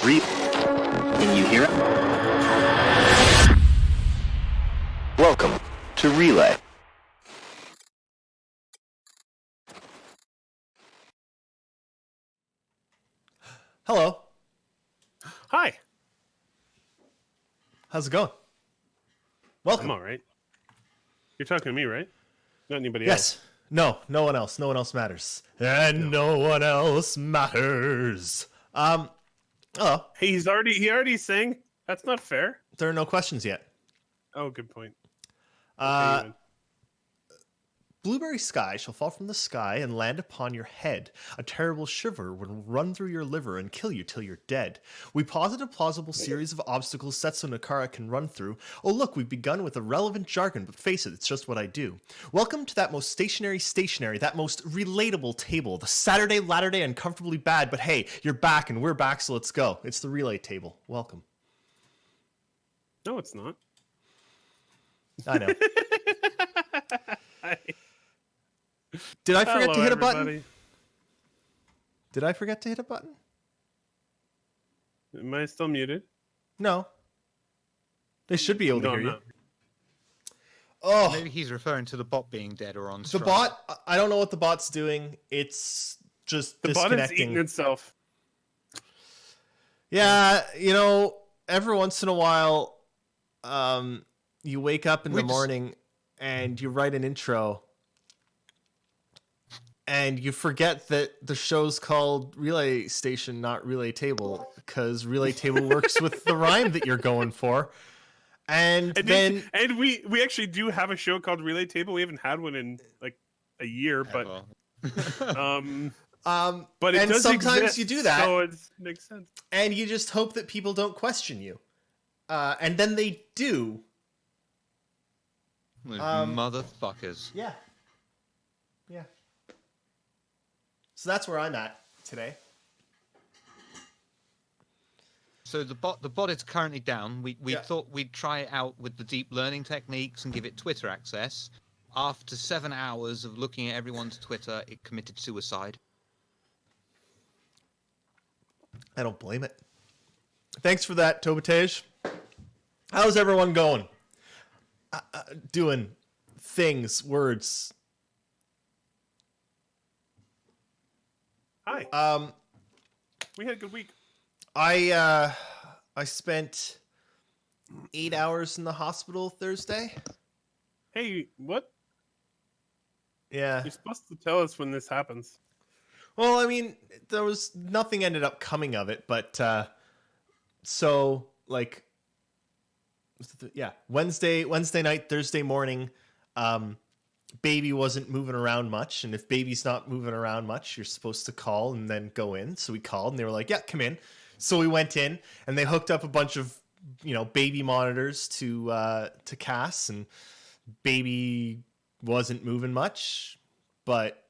Can you hear it? Welcome to Relay. Hello. Hi. How's it going? Welcome. I'm all right. You're talking to me, right? Not anybody Yes. else. No one else. No one else matters. And no one else matters. Hello. Hey, he already sang. That's not fair. There are no questions yet. Oh, good point. Uh, Blueberry sky shall fall from the sky and land upon your head. A terrible shiver will run through your liver and kill you till you're dead. We posit a plausible series of obstacles Setsu Nakara can run through. Oh look, we've begun with irrelevant jargon, but face it, it's just what I do. Welcome to that most stationary, that most relatable table. The Saturday, latter-day, uncomfortably bad, but hey, you're back and we're back, so let's go. It's the relay table. Welcome. No, it's not. I know. Did I forget to hit a button? Did I forget to hit a button? Am I still muted? No. They should be able to hear you. Not. Oh, Maybe he's referring to the bot being dead or on the strike. bot. I don't know what the bot's doing. It's just The bot is disconnecting. eating itself. Yeah, every once in a while, you wake up in the morning and you write an intro, and you forget that the show's called Relay Station, not Relay Table, because Relay Table works with the rhyme that you're going for. And then we actually do have a show called Relay Table. We haven't had one in like a year, but but it and does sometimes exist, you do that, so it makes sense. And you just hope that people don't question you, and then they do. Those motherfuckers. Yeah. So that's where I'm at today. So the bot is currently down. We thought we'd try it out with the deep learning techniques and give it Twitter access. After 7 hours of looking at everyone's Twitter, it committed suicide. I don't blame it. Thanks for that, Tobatej. How's everyone going? Doing things, words. Hi. We had a good week. I spent 8 hours in the hospital Thursday. Hey, what? Yeah. You're supposed to tell us when this happens. Well, I mean, there was nothing ended up coming of it, but so like, Wednesday night, Thursday morning, baby wasn't moving around much, and if baby's not moving around much, you're supposed to call and then go in. So we called, and they were like, "Yeah, come in." So we went in, and they hooked up a bunch of baby monitors to Cass, and baby wasn't moving much, but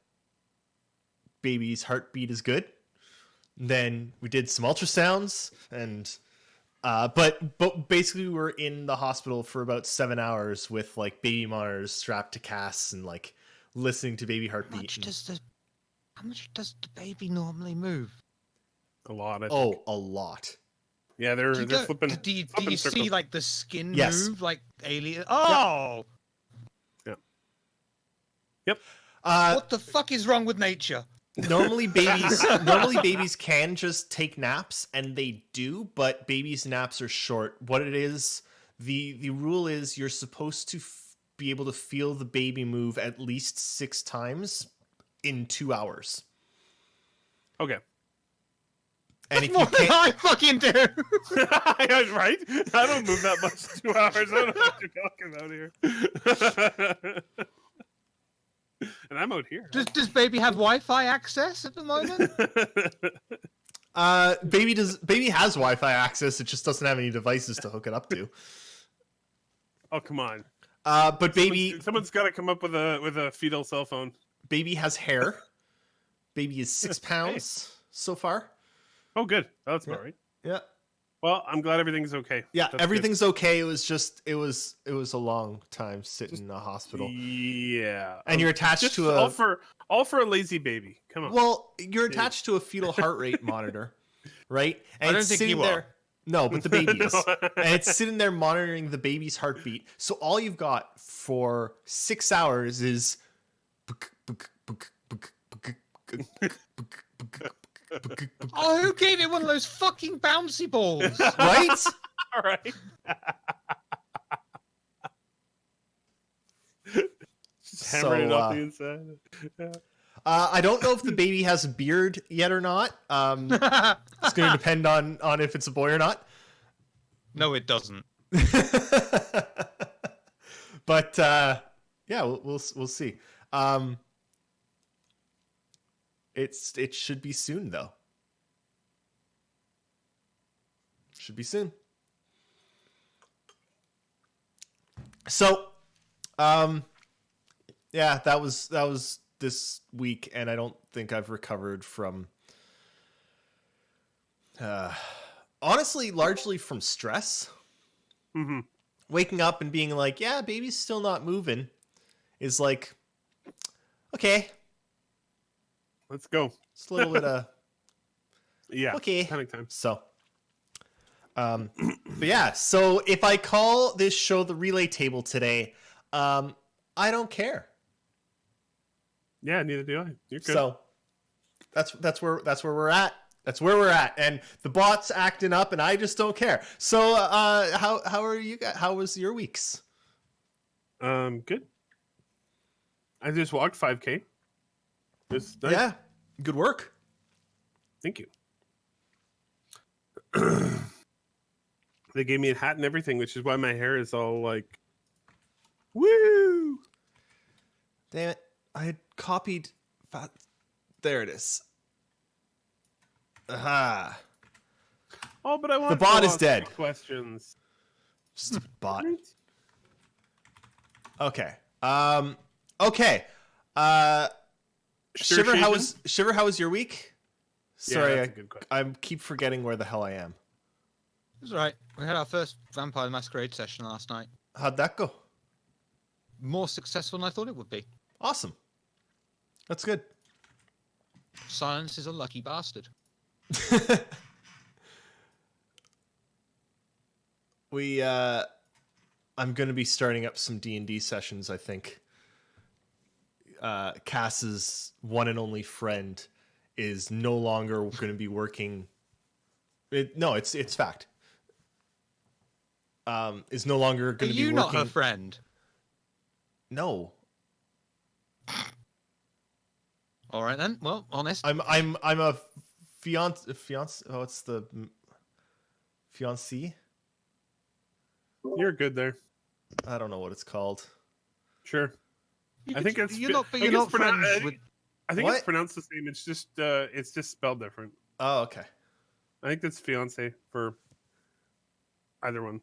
baby's heartbeat is good. Then we did some ultrasounds, and but basically we were in the hospital for about 7 hours with like baby monitors strapped to Cass and like listening to baby heartbeat. How much does the baby normally move? A lot. I think. A lot. Yeah, they're flipping. Do you circles. see like the skin Yes. move like alien? Oh, Yep. what the fuck is wrong with nature? Normally babies can just take naps, and they do, but babies' naps are short. What it is, the rule is you're supposed to be able to feel the baby move at least 6 times in 2 hours. Okay. And if More you than can't, I fucking do. Right? I don't move that much. 2 hours. I don't know what you're talking about here. And I'm out here. Does baby have Wi-Fi access at the moment? baby has Wi-Fi access. It just doesn't have any devices to hook it up to. Oh, come on. But baby, someone's got to come up with a fetal cell phone. Baby has hair. Baby is 6 pounds so far. Oh, good. Oh, that's about right. Yeah. Well, I'm glad everything's okay. Yeah, That's everything's okay. It was just it was a long time sitting in the hospital. Yeah. And you're attached just to all for a lazy baby. Come on. Well, you're attached to a fetal heart rate monitor. right? And I don't it's think sitting you there. are. No, but the baby is. No. And it's sitting there monitoring the baby's heartbeat. So all you've got for 6 hours is Oh, who gave it one of those fucking bouncy balls? right? All right. Just hammering it off the inside. Yeah. I don't know if the baby has a beard yet or not. It's going to depend on if it's a boy or not. No, it doesn't. But yeah, we'll see. It should be soon though. Should be soon. So, yeah, that was this week, and I don't think I've recovered from. Honestly, largely from stress. Mm-hmm. Waking up and being like, yeah, baby's still not moving is like, okay. Let's go. It's a little bit of, Yeah. okay. Panic time. So, but yeah, so if I call this show the relay table today, I don't care. Yeah, neither do I. You're good. So that's where we're at. That's where we're at, and the bot's acting up, and I just don't care. So, how are you guys? How was your weeks? Good. I just walked 5K. This night. Yeah, good work. Thank you. They gave me a hat and everything, which is why my hair is all like, woo! Damn it! I had copied. There it is. Aha! Oh, but I want The bot to is ask dead. Questions. Just a bot. Right? Okay. Okay. Sure, Shiver, how Shaven? was your week? Yeah, Sorry, that's a good question. I keep forgetting where the hell I am. It was all right. We had our first Vampire the Masquerade session last night. How'd that go? More successful than I thought it would be. Awesome. That's good. Silence is a lucky bastard. I'm going to be starting up some D&D sessions, I think. Cass's one and only friend is no longer going to be working. It's fact. Is no longer Are going to be you working. not her friend? No. All right then. Well, honest. I'm a fiance. Oh, it's the fiancé. You're good there. I don't know what it's called. Sure. I think it's. You're not. I But think you're it's not friends with. I think What? it's pronounced the same. It's just spelled different. Oh, okay. I think that's fiance for either one.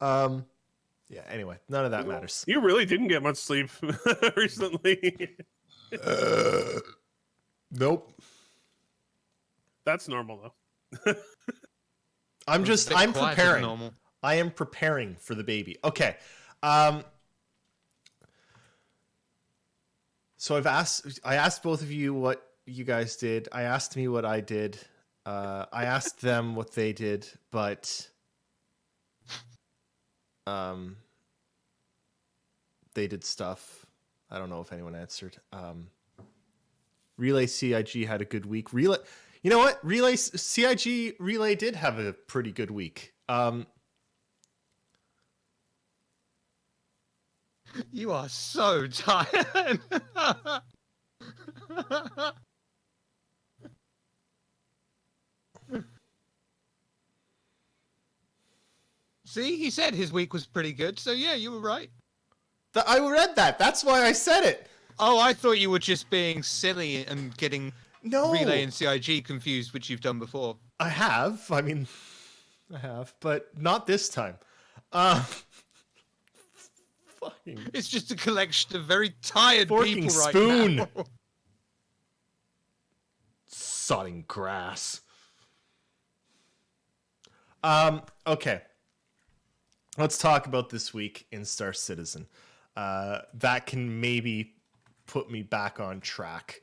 Yeah. Anyway, none of that matters. You really didn't get much sleep recently. Nope. That's normal though. I'm a bit I'm quieter than preparing. normal. I am preparing for the baby. Okay. So I asked both of you what you guys did. I asked me what I did. I asked them what they did, but they did stuff. I don't know if anyone answered. Relay CIG had a good week. Relay, you know what? Relay CIG Relay did have a pretty good week. You are so tired. See, he said his week was pretty good, so yeah, you were right. I read that. That's why I said it. Oh, I thought you were just being silly and getting No, Relay and CIG confused, which you've done before. I have. I mean, I have, but not this time. Fucking It's just a collection of very tired Forking people right spoon. now. sodding grass. Okay. Let's talk about this week in Star Citizen. That can maybe put me back on track.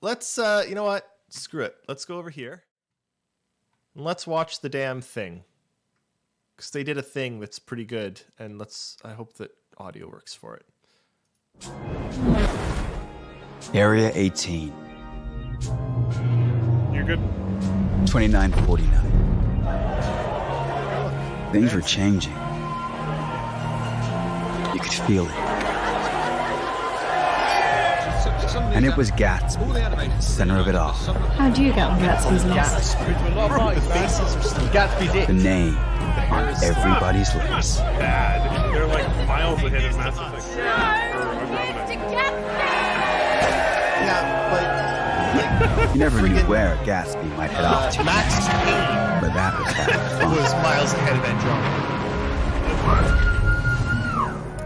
let's you know what? Screw it. Let's go over here. And let's watch the damn thing. Because they did a thing that's pretty good, and I hope that audio works for it. Area 18, You're good. 2949. Things were changing. You could feel it. And it was Gatsby, center of it all. How do you get on Gatsby's list? The faces are still The name on everybody's lips. Bad. They're like miles ahead of Mass Effect. Or Andromeda. Yeah, but You never knew where Gatsby might head off to, Max Payne but that was having fun. was miles ahead of Andromeda.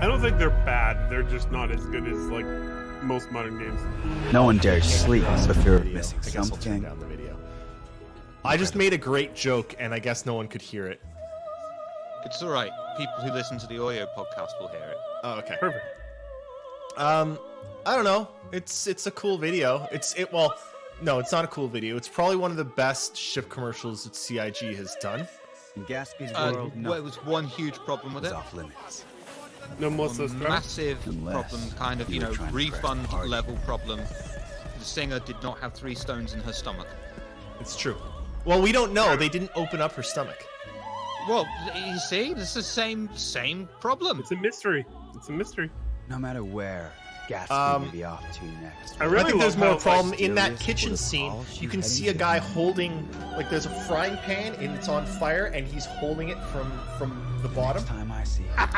I don't think they're bad. They're just not as good as like most modern games. No one dares sleep for fear of Video. missing I guess I'll turn something. down the video. I just made a great joke, and I guess no one could hear it. It's all right. People who listen to the audio podcast will hear it. Oh, okay. Perfect. I don't know. It's a cool video. Well, no, it's not a cool video. It's probably one of the best ship commercials that CIG has done. In Gatsby's Well, world, there nothing was one huge problem with was it. off limits. No Melissa A Strauss. massive Unless problem, kind of, you you were know, trying to press refund the hard level problem. The singer did not have 3 stones in her stomach. It's true. Well, we don't know. They didn't open up her stomach. Well, you see, it's the same problem. It's a mystery. It's a mystery. No matter where Gatsby may be off to next. I I really think there's love more how, problem like, in that mysterious kitchen would have scene. all You she can had see a in guy common. holding, like, there's a frying pan and it's on fire, and he's holding it from the bottom. Next time I see him,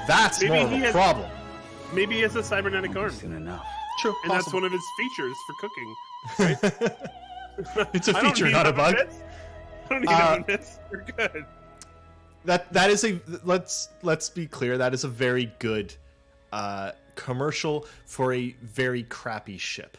That's Maybe more of he a has- problem. Maybe he has a cybernetic arm, soon enough. True. and that's one of his features for cooking. It's a I don't feature, need not a them bug. bits. I don't need Uh, them bits. We're good. That is a let's be clear. That is a very good commercial for a very crappy ship.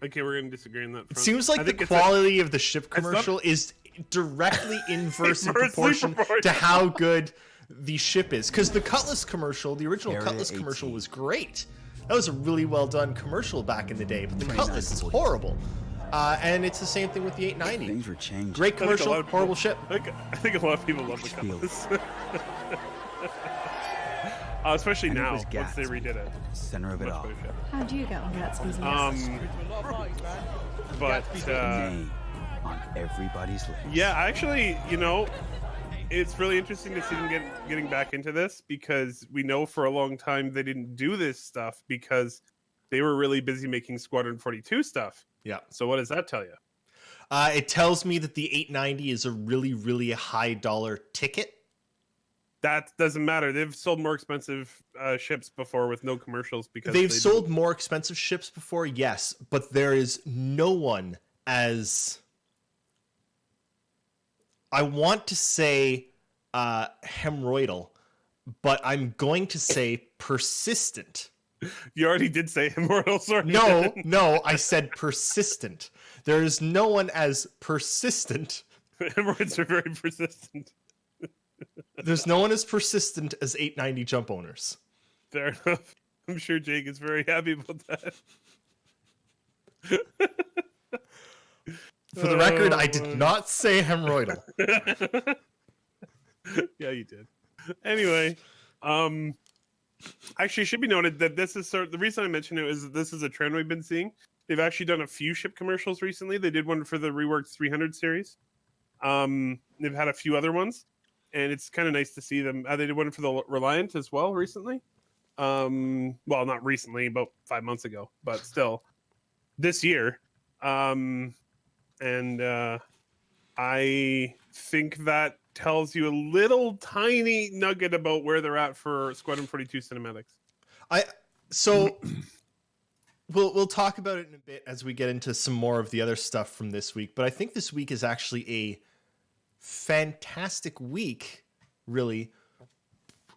Okay, we're gonna disagree on that. It front. seems I like the think it's quality of the ship not- commercial is directly inverse in Inversely proportion to proportional. how good the ship is. Because the Cutlass commercial, the original Area Cutlass commercial 18. was great. That was a really well done commercial back in the day. But the Cutlass is 2940. horrible. And it's the same thing with the 890. Things were changing. Great I think a commercial, lot of people- horrible ship. I think a lot of people love the Feel Cutlass. Especially And it now, was once they Gatsby. redid it. Center of it Much all. better ship. How do you get on Gatsby's list? But Name on everybody's lips. yeah, actually, it's really interesting to see them getting back into this, because we know for a long time they didn't do this stuff because they were really busy making Squadron 42 stuff. Yeah. So what does that tell you? It tells me that the 890 is a really, really high dollar ticket. That doesn't matter. They've sold more expensive ships before with no commercials because They've they sold more expensive ships before, yes, but there is no one as, I want to say hemorrhoidal, but I'm going to say persistent. You already did say Immortal Sword. No, I said persistent. There is no one as persistent. Hemorrhoids are very persistent. There's no one as persistent as 890 jump owners. Fair enough. I'm sure Jake is very happy about that. For the record, I Oh, did man. not say hemorrhoidal. Yeah, you did. Anyway, actually, it should be noted that this is the reason I mentioned it is that this is a trend we've been seeing. They've actually done a few ship commercials recently. They did one for the reworked 300 series. They've had a few other ones, and it's kind of nice to see them. They did one for the Reliant as well recently. Well, not recently, about 5 months ago, but still this year. And I think that tells you a little tiny nugget about where they're at for Squadron 42 cinematics. So we'll talk about it in a bit as we get into some more of the other stuff from this week, but I think this week is actually a fantastic week, really,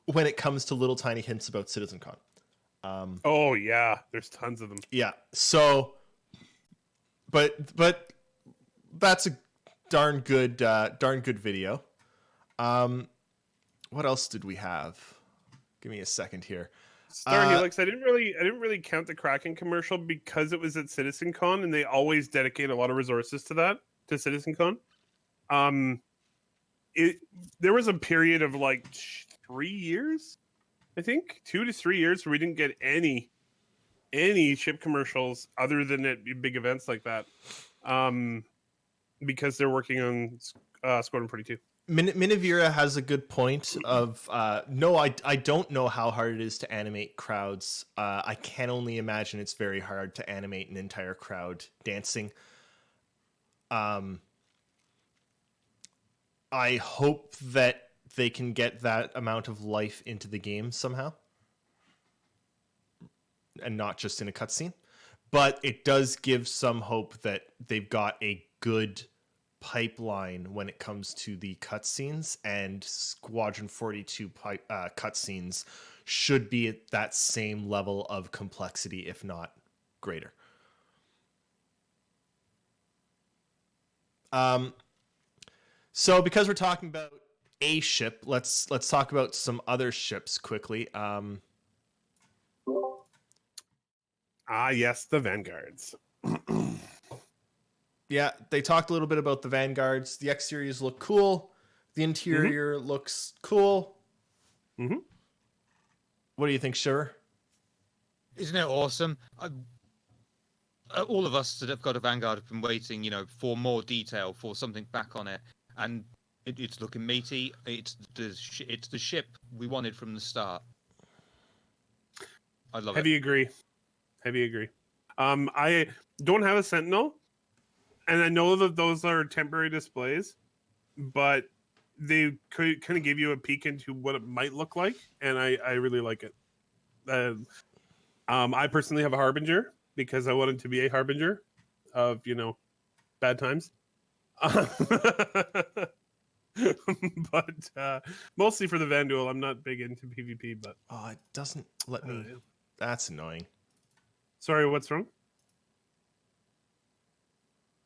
when it comes to little tiny hints about CitizenCon. Oh yeah, there's tons of them. Yeah. So, but that's a darn good video. What else did we have? Give me a second here. Star Helix. I didn't really count the Kraken commercial because it was at CitizenCon, and they always dedicate a lot of resources to that to CitizenCon. There was a period of like 3 years, I think 2 to 3 years, where we didn't get any ship commercials other than at big events like that, because they're working on Squadron 42. Minivira has a good point of no, I don't know how hard it is to animate crowds. I can only imagine it's very hard to animate an entire crowd dancing. I hope that they can get that amount of life into the game somehow, and not just in a cutscene. But it does give some hope that they've got a good pipeline when it comes to the cutscenes, and Squadron 42 cutscenes should be at that same level of complexity, if not greater. So because we're talking about a ship, let's talk about some other ships quickly. Yes, the Vanguards. Yeah, they talked a little bit about the Vanguards. The exteriors look cool. The interior looks cool. Mm-hmm. What do you think, Shiver? Isn't it awesome? All of us that have got a Vanguard have been waiting, for more detail, for something back on it, and it's looking meaty. It's the ship we wanted from the start. I love it. Heavy agree. I don't have a Sentinel, and I know that those are temporary displays, but they could kind of give you a peek into what it might look like, and I really like it. I personally have a Harbinger because I wanted to be a harbinger of bad times. But mostly for the Vanduul. I'm not big into PvP, but It doesn't let me. That's annoying. Sorry, what's wrong?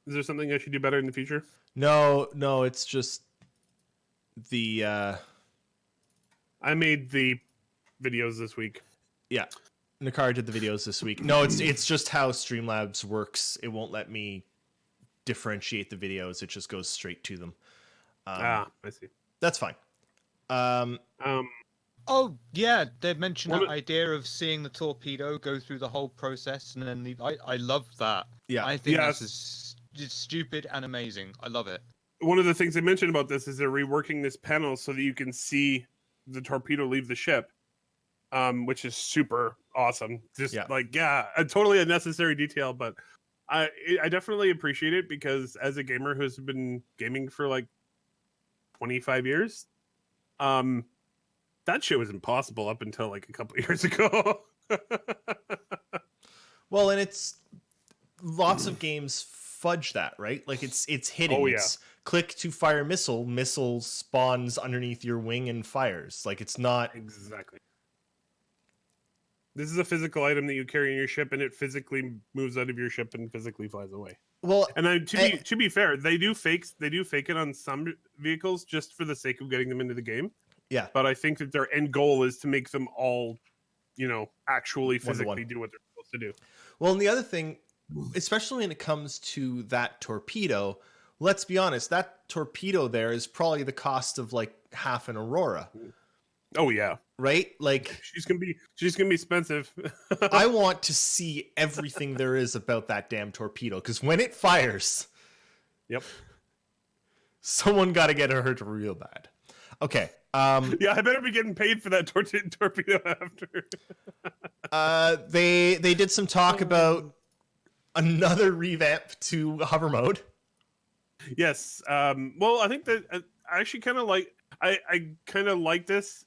Is there something I should do better in the future? No, it's just the I made the videos this week. yeah. Nakar did the videos this week. No, it's just how Streamlabs works. It won't let me differentiate the videos. It just goes straight to them. I see. That's fine. Oh yeah, they've mentioned that idea of seeing the torpedo go through the whole process, and then I love that. Yeah, I think it's stupid and amazing. I love it. One of the things they mentioned about this is they're reworking this panel so that you can see the torpedo leave the ship, which is super awesome. Just a totally unnecessary detail, but I definitely appreciate it because as a gamer who's been gaming for like 25 years, that shit was impossible up until like a couple years ago. Well, and it's lots of games fudge that, right? Like it's hidden. Oh, yeah. It's click to fire missile spawns underneath your wing and fires. Like it's not Exactly. This is a physical item that you carry in your ship, and it physically moves out of your ship and physically flies away. well. And then to be fair, they do fake it on some vehicles just for the sake of getting them into the game. Yeah, But I think that their end goal is to make them all, actually physically One-to-one. do what they're supposed to do. Well, and the other thing, especially when it comes to that torpedo, let's be honest, that torpedo there is probably the cost of like half an Aurora, Oh yeah, right? Like she's gonna be expensive. I want to see everything there is about that damn torpedo because when it fires, Yep. someone got to get hurt real bad. Okay. Yeah, I better be getting paid for that torpedo after. They did some talk about another revamp to hover mode. Yes. Well, I think that I actually kind of like. I kind of like this,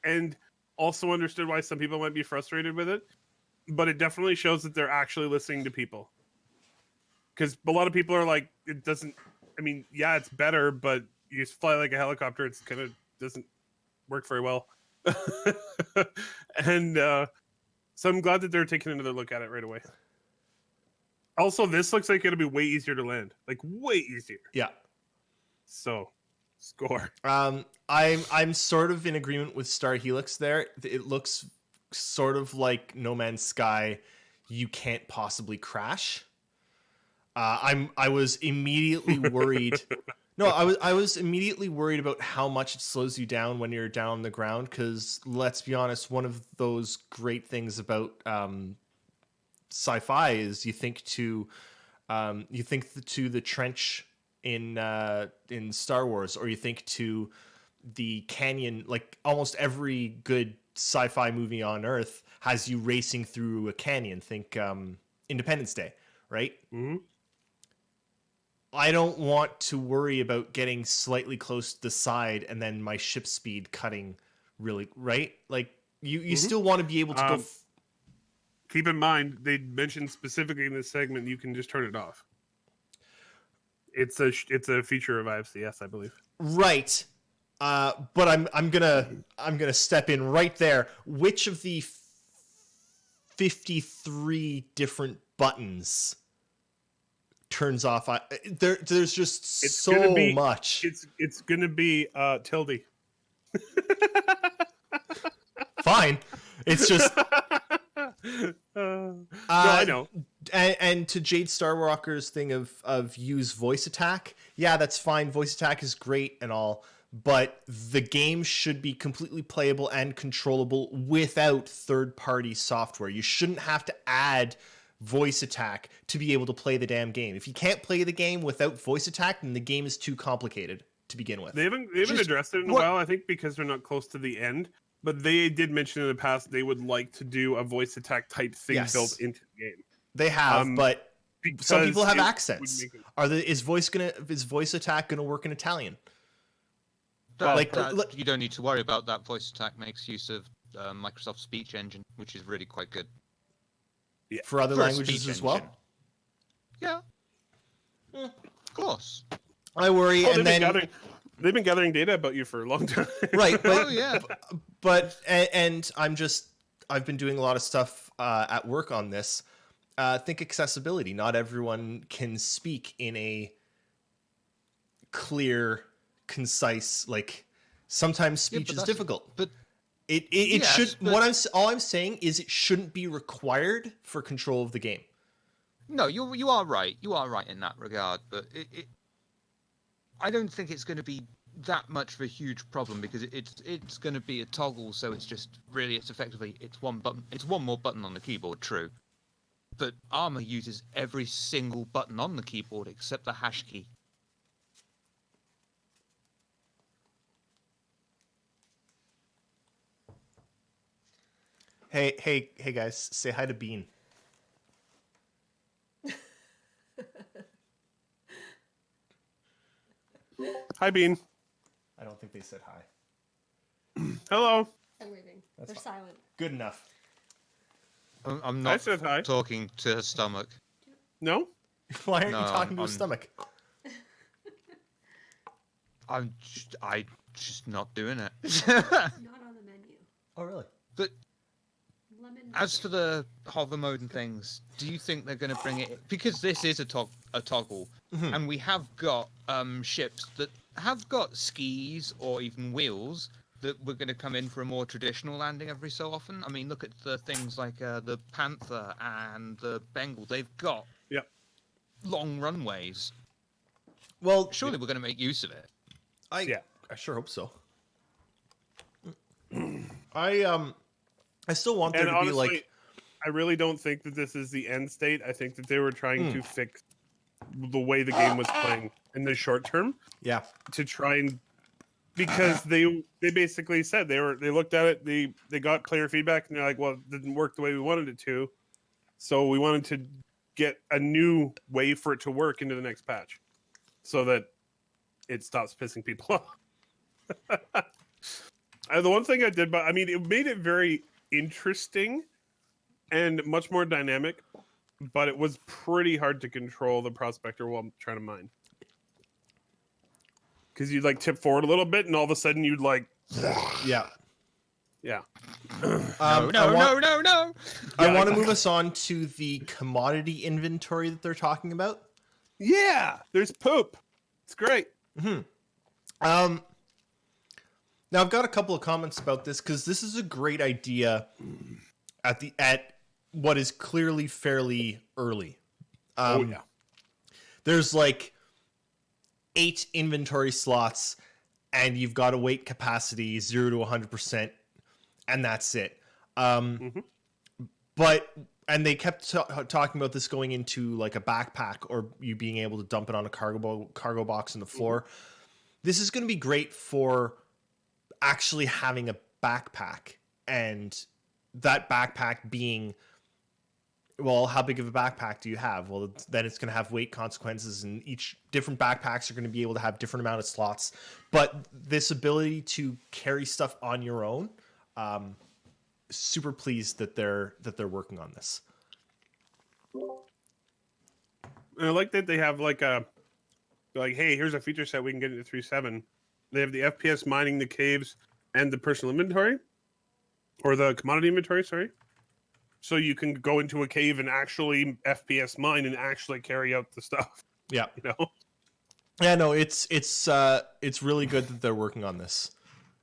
and also understood why some people might be frustrated with it. But it definitely shows that they're actually listening to people. Because a lot of people are like, it doesn't. I mean, yeah, it's better, but you fly like a helicopter. It's kind of doesn't work very well. And so I'm glad that they're taking another look at it right away. Also, this looks like it'll be way easier to land, like way easier. Yeah. So, score. I'm sort of in agreement with Star Helix there. It looks sort of like No Man's Sky, you can't possibly crash. I was immediately worried. No, I was immediately worried about how much it slows you down when you're down on the ground. Because let's be honest, one of those great things about sci-fi is you think to the trench in Star Wars, or you think to the canyon. Like almost every good sci-fi movie on Earth has you racing through a canyon. Think Independence Day, right? Mm-hmm. I don't want to worry about getting slightly close to the side and then my ship speed cutting really, right? Like you still want to be able to go. Keep in mind, they mentioned specifically in this segment you can just turn it off. It's a feature of IFCS, I believe. Right. But I'm gonna step in right there. Which of the 53 different buttons turns off? There's just much. It's gonna be tilde. Fine. It's just no, I know. And to Jade Starwalker's thing of use voice attack, yeah, that's fine. Voice attack is great and all, but the game should be completely playable and controllable without third-party software. You shouldn't have to add voice attack to be able to play the damn game. If you can't play the game without voice attack, then the game is too complicated to begin with. They haven't addressed it in a while, I think, because they're not close to the end. But they did mention in the past they would like to do a voice attack type thing built into the game. They have, but some people have it accents. Is voice attack gonna work in Italian? You don't need to worry about that. Voice attack makes use of Microsoft Speech Engine, which is really quite good. Yeah. For other languages as well? Yeah. Of course. I worry, they've been gathering data about you for a long time. Right, but, yeah. But I've been doing a lot of stuff at work on this. Think accessibility. Not everyone can speak in a clear, concise, like sometimes speech is difficult. But it should. All I'm saying is it shouldn't be required for control of the game. No, you are right. You are right in that regard. But I don't think it's going to be that much of a huge problem because it's going to be a toggle. So it's effectively one button. It's one more button on the keyboard. True. But Armor uses every single button on the keyboard except the hash key. Hey guys, say hi to Bean. Hi, Bean. I don't think they said hi. Hello. I'm waving. That's They're fine. silent. Good enough. I'm I not said hi. talking to her stomach. No? Why aren't you talking to his stomach? I'm just not doing it. Not on the menu. Oh, really? But Lemon. as for the hover mode and things, do you think they're going to bring it? Because this is a toggle, and we have got ships that have got skis or even wheels that we're going to come in for a more traditional landing every so often. I mean, look at the things like the Panther and the Bengal. They've got long runways. Well, surely we're going to make use of it. I sure hope so. I still want there to honestly, be like. I really don't think that this is the end state. I think that they were trying to fix the way the game was playing in the short term. Yeah. To try and because they basically said they looked at it, they got player feedback and they're like, well, it didn't work the way we wanted it to, so we wanted to get a new way for it to work into the next patch, so that it stops pissing people off. The one thing I did, but I mean, it made it very interesting and much more dynamic, but it was pretty hard to control the prospector while trying to mine. Because you'd like tip forward a little bit, and all of a sudden you'd like, yeah. No. I want to move us on to the commodity inventory that they're talking about. Yeah, there's poop. It's great. Now Now I've got a couple of comments about this because this is a great idea at what is clearly fairly early. There's like 8 inventory slots, and you've got a weight capacity 0 to 100%, and that's it. But and they kept talking about this going into like a backpack or you being able to dump it on a cargo box on the floor. This is going to be great for actually having a backpack, and that backpack being, well, how big of a backpack do you have? Well, then it's going to have weight consequences, and each different backpacks are going to be able to have different amount of slots. But this ability to carry stuff on your own, super pleased that they're working on this. And I like that they have like hey, here's a feature set we can get into 3.7. They have the FPS mining, the caves, and the personal inventory, or the commodity inventory. Sorry. So you can go into a cave and actually FPS mine and actually carry out the stuff. Yeah. You know. Yeah. No, it's really good that they're working on this.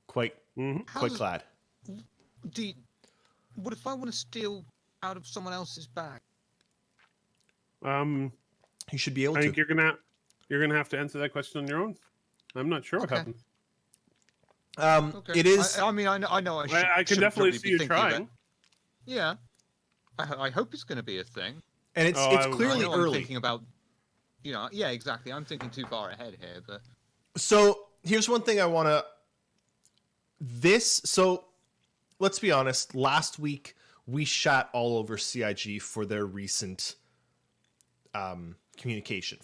Quite glad. What if I want to steal out of someone else's bag? You should be able I to. think you're gonna have to answer that question on your own. I'm not sure what happened. Okay. It is. I mean, I know. I can definitely see you trying. Yeah. I hope it's going to be a thing. And it's clearly I'm early. thinking about, yeah, exactly. I'm thinking too far ahead here, but So here's one thing I want to. So let's be honest. Last week we shat all over CIG for their recent communication,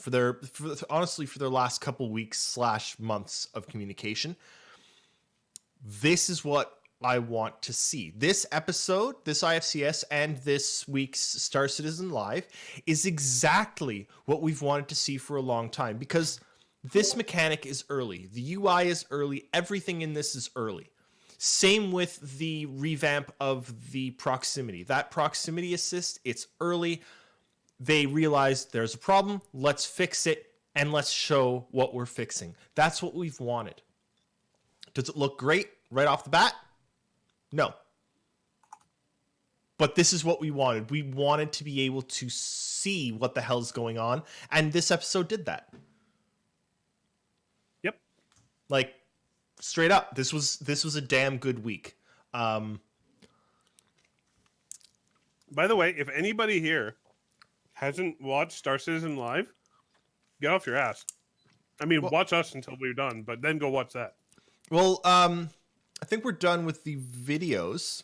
honestly for their last couple weeks / months of communication. This is what I want to see. This episode, this IFCS, and this week's Star Citizen Live is exactly what we've wanted to see for a long time, because this mechanic is early. The UI is early. Everything in this is early. Same with the revamp of the proximity. That proximity assist, it's early. They realized there's a problem. Let's fix it, and let's show what we're fixing. That's what we've wanted. Does it look great right off the bat? No. But this is what we wanted. We wanted to be able to see what the hell's going on, and this episode did that. Yep. Like, straight up, this was a damn good week. By the way, if anybody here hasn't watched Star Citizen Live, get off your ass. I mean, watch us until we're done, but then go watch that. Well, I think we're done with the videos.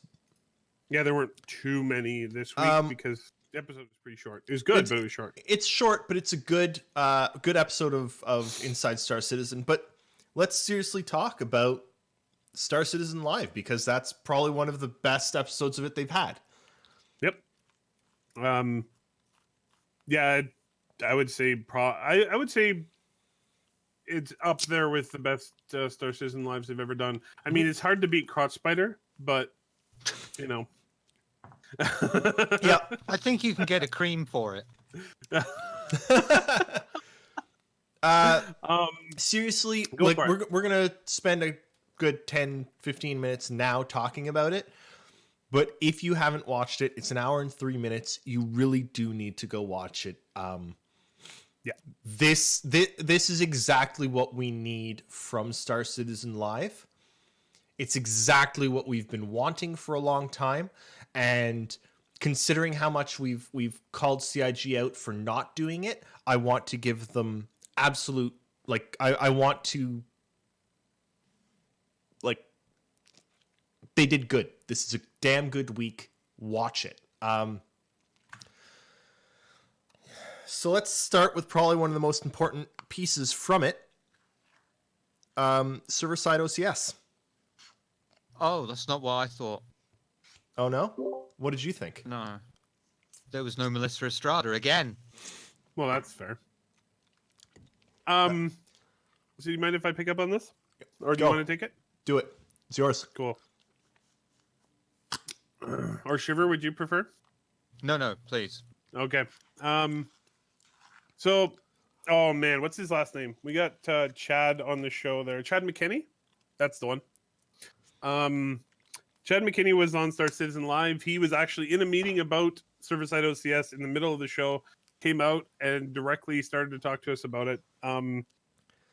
Yeah, there weren't too many this week because the episode was pretty short. It was good, but it was short. It's short, but it's a good episode of Inside Star Citizen. But let's seriously talk about Star Citizen Live, because that's probably one of the best episodes of it they've had. Yep. Yeah, I would say I would say it's up there with the best Star Citizen Lives they've ever done. I mean, it's hard to beat Crotch Spider, but Yeah. I think you can get a cream for it. Seriously, Go like for it. we're gonna spend a good 10-15 minutes now talking about it. But if you haven't watched it, it's an hour and 3 minutes. You really do need to go watch it. Yeah. This is exactly what we need from Star Citizen Live. It's exactly what we've been wanting for a long time, and considering how much we've called CIG out for not doing it, I want to give them absolute, like, I want to, like, they did good. This is a damn good week. Watch it. So let's start with probably one of the most important pieces from it. Server-side OCS. Oh, that's not what I thought. Oh, no? What did you think? No. There was no Melissa Estrada again. Well, that's fair. So do you mind if I pick up on this? Or do Go. you want to take it? Do it. It's yours. Cool. Or Shiver, would you prefer? No, please. Okay. So, oh man, what's his last name? We got Chad on the show there. Chad McKinney? That's the one. Chad McKinney was on Star Citizen Live. He was actually in a meeting about server-side OCS in the middle of the show, came out and directly started to talk to us about it.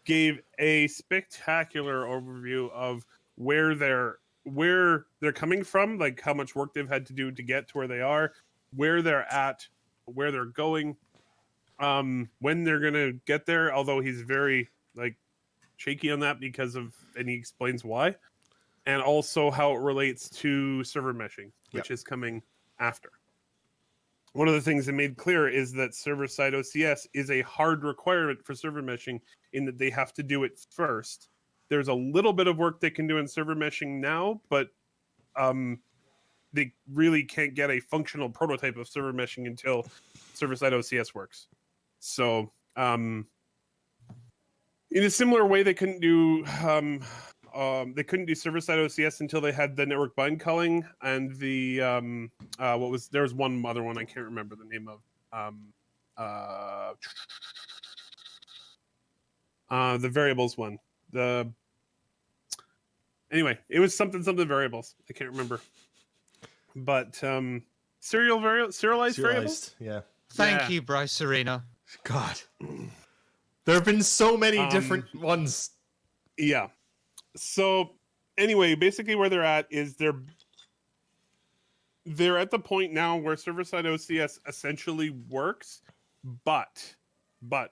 Gave a spectacular overview of where they're coming from, like how much work they've had to do to get to where they are, where they're at, where they're going, when they're gonna get there. Although he's very like shaky on that and he explains why. And also how it relates to server meshing, which is coming after. One of the things they made clear is that server-side OCS is a hard requirement for server meshing in that they have to do it first. There's a little bit of work they can do in server meshing now, but they really can't get a functional prototype of server meshing until server-side OCS works. So in a similar way, they couldn't do server-side OCS until they had the network bind calling and the there was one other one I can't remember the name of. The variables one. Anyway, it was something variables. I can't remember. But serialized variables? Yeah. Thank you, Bryce Serena. God. There have been so many different ones. Yeah. So anyway, basically where they're at is they're at the point now where server-side OCS essentially works, but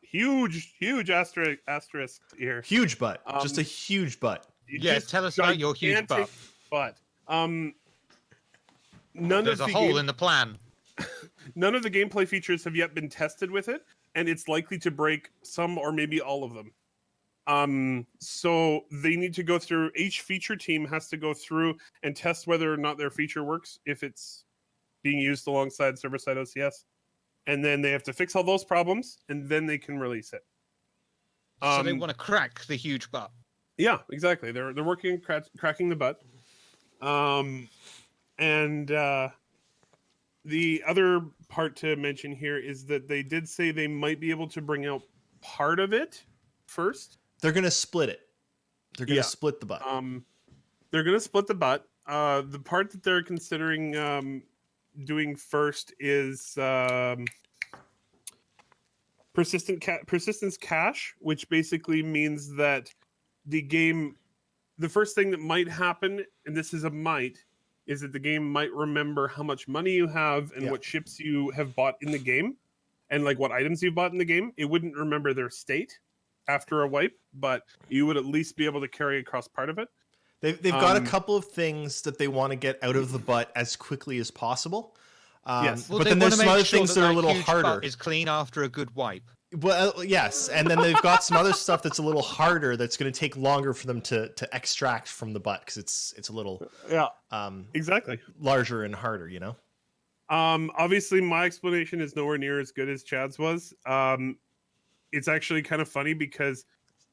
huge asterisk here. Huge butt. Just a huge butt. Yeah, tell us about your huge butt. But there's a hole in the plan. None of the gameplay features have yet been tested with it, and it's likely to break some or maybe all of them. So they need to go through, each feature team has to go through and test whether or not their feature works if it's being used alongside server-side OCS. And then they have to fix all those problems, and then they can release it. So they want to crack the huge butt. Yeah, exactly. They're working on cracking the butt. The other part to mention here is that they did say they might be able to bring out part of it first. They're going to split it. They're going to split the butt. They're going to split the butt. The part that they're considering doing first is persistence cache, which basically means that the first thing that might happen, and this is a might, is that the game might remember how much money you have and what ships you have bought in the game and like what items you've bought in the game. It wouldn't remember their state after a wipe, but you would at least be able to carry across part of it. They've got a couple of things that they want to get out of the butt as quickly as possible. Yes. But then there's some other things that are a little huge harder. butt is clean after a good wipe. Well, yes, and then they've got some other stuff that's a little harder. That's going to take longer for them to extract from the butt because it's a little exactly larger and harder. You know. Obviously, my explanation is nowhere near as good as Chad's was. It's actually kind of funny because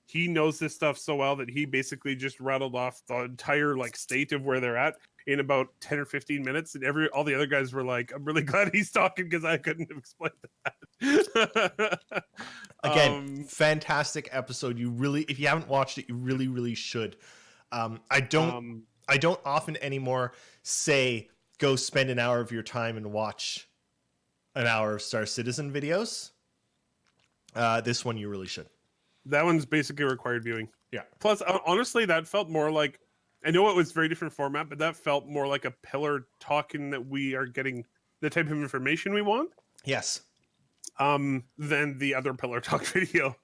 he knows this stuff so well that he basically just rattled off the entire like state of where they're at in about 10 or 15 minutes, and all the other guys were like, I'm really glad he's talking because I couldn't have explained that. Again, fantastic episode. You really, if you haven't watched it, you really, really should. I don't often anymore say go spend an hour of your time and watch an hour of Star Citizen videos. This one you really should. That one's basically required viewing. Yeah. Plus, honestly, that felt more like, I know it was very different format, but that felt more like a pillar talking that we are getting the type of information we want. Yes. Than the other pillar talk video.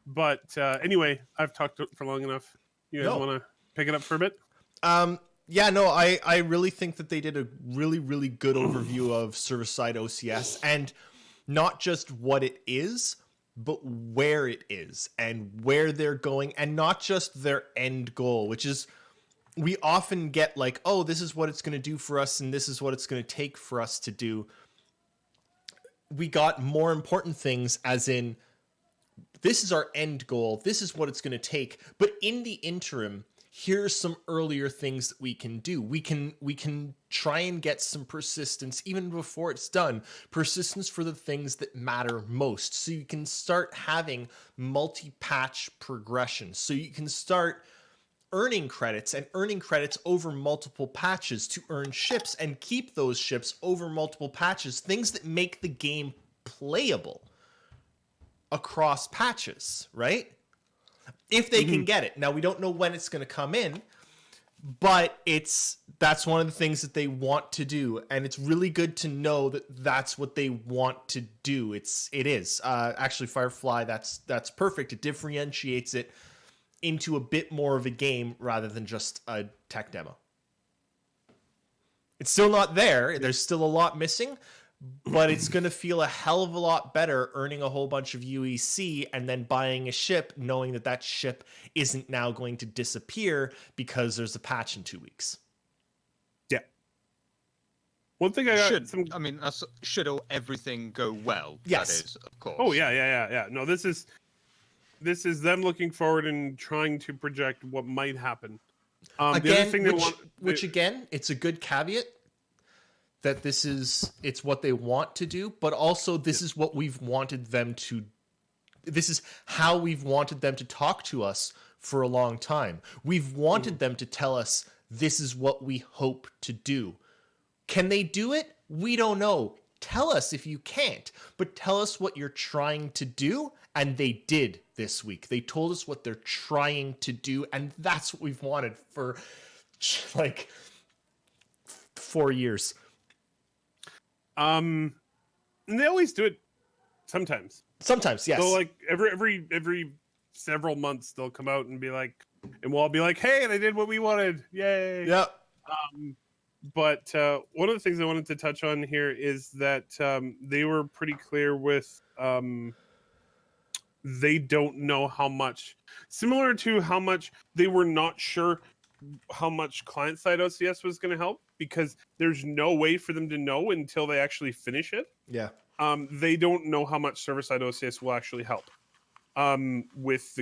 But anyway, I've talked for long enough. You guys want to pick it up for a bit? Yeah, no, I really think that they did a really, really good overview of server-side OCS, and not just what it is, but where it is and where they're going, and not just their end goal, which is, we often get like, oh, this is what it's going to do for us and this is what it's going to take for us to do. We got more important things, as in, this is our end goal, this is what it's going to take, but in the interim, here's some earlier things that we can do. We can try and get some persistence even before it's done. Persistence for the things that matter most. So you can start having multi-patch progression. So you can start earning credits and earning credits over multiple patches to earn ships and keep those ships over multiple patches, things that make the game playable across patches, right? If they can get it. Now, we don't know when it's going to come in, but that's one of the things that they want to do, and it's really good to know that that's what they want to do. It is actually Firefly. That's perfect. It differentiates it into a bit more of a game rather than just a tech demo. It's still not there. There's still a lot missing, but it's going to feel a hell of a lot better earning a whole bunch of UEC and then buying a ship knowing that that ship isn't now going to disappear because there's a patch in 2 weeks. Yeah. One thing should everything go well? Yes. That is, of course. Oh yeah. No, this is them looking forward and trying to project what might happen. The other Again, thing it's a good caveat that it's what they want to do, but also this is what we've wanted them to. This is how we've wanted them to talk to us for a long time. We've wanted them to tell us this is what we hope to do. Can they do it? We don't know. Tell us if you can't, but tell us what you're trying to do. And they did this week. They told us what they're trying to do. And that's what we've wanted for like 4 years. And they always do it sometimes. Sometimes, yes. So like every several months they'll come out and be like, and we'll all be like, hey, they did what we wanted. Yay. Yep. But one of the things I wanted to touch on here is that they were pretty clear with they don't know how much, similar to how much they were not sure how much client-side OCS was going to help, because there's no way for them to know until they actually finish it. Yeah. They don't know how much server-side OCS will actually help with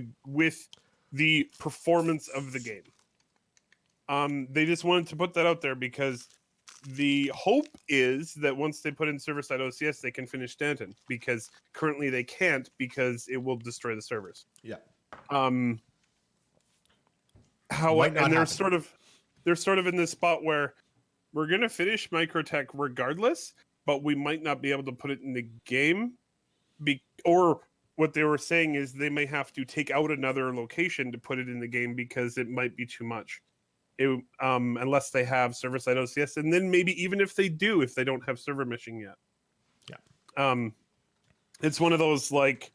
the performance of the game. They just wanted to put that out there because the hope is that once they put in server-side OCS, they can finish Stanton, because currently they can't because it will destroy the servers. Yeah. And they're sort of in this spot where we're gonna finish Microtech regardless, but we might not be able to put it in the game. Or what they were saying is they may have to take out another location to put it in the game because it might be too much. Unless they have server-side OCS, and then maybe even if they do, if they don't have server meshing yet. Yeah. It's one of those like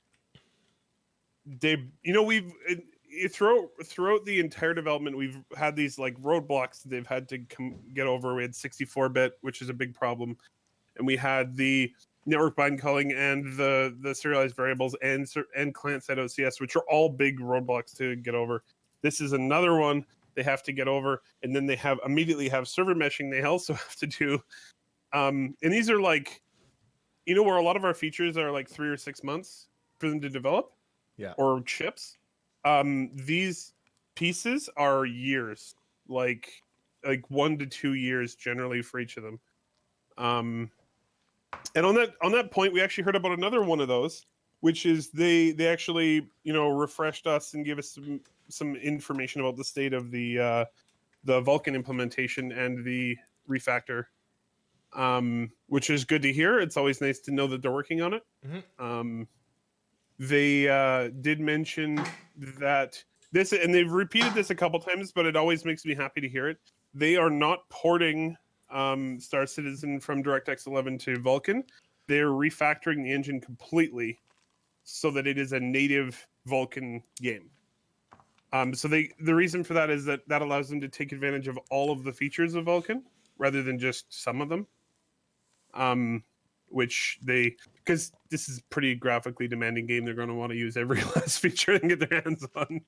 throughout the entire development, we've had these like roadblocks that they've had to get over. We had 64-bit, which is a big problem, and we had the network bind calling and the serialized variables and client-side OCS, which are all big roadblocks to get over. This is another one they have to get over, and then they immediately have server meshing they also have to do. And these are like, where a lot of our features are like 3 or 6 months for them to develop, or chips. These pieces are years, like 1 to 2 years generally for each of them. And on that point, we actually heard about another one of those, which is they actually refreshed us and gave us some information about the state of the Vulkan implementation and the refactor, which is good to hear. It's always nice to know that they're working on it. Mm-hmm. They did mention that this, and they've repeated this a couple times, but it always makes me happy to hear it. They are not porting Star Citizen from DirectX 11 to Vulkan. They're refactoring the engine completely so that it is a native Vulkan game. So the reason for that is that allows them to take advantage of all of the features of Vulkan rather than just some of them. Because this is a pretty graphically demanding game, they're going to want to use every last feature they can get their hands on.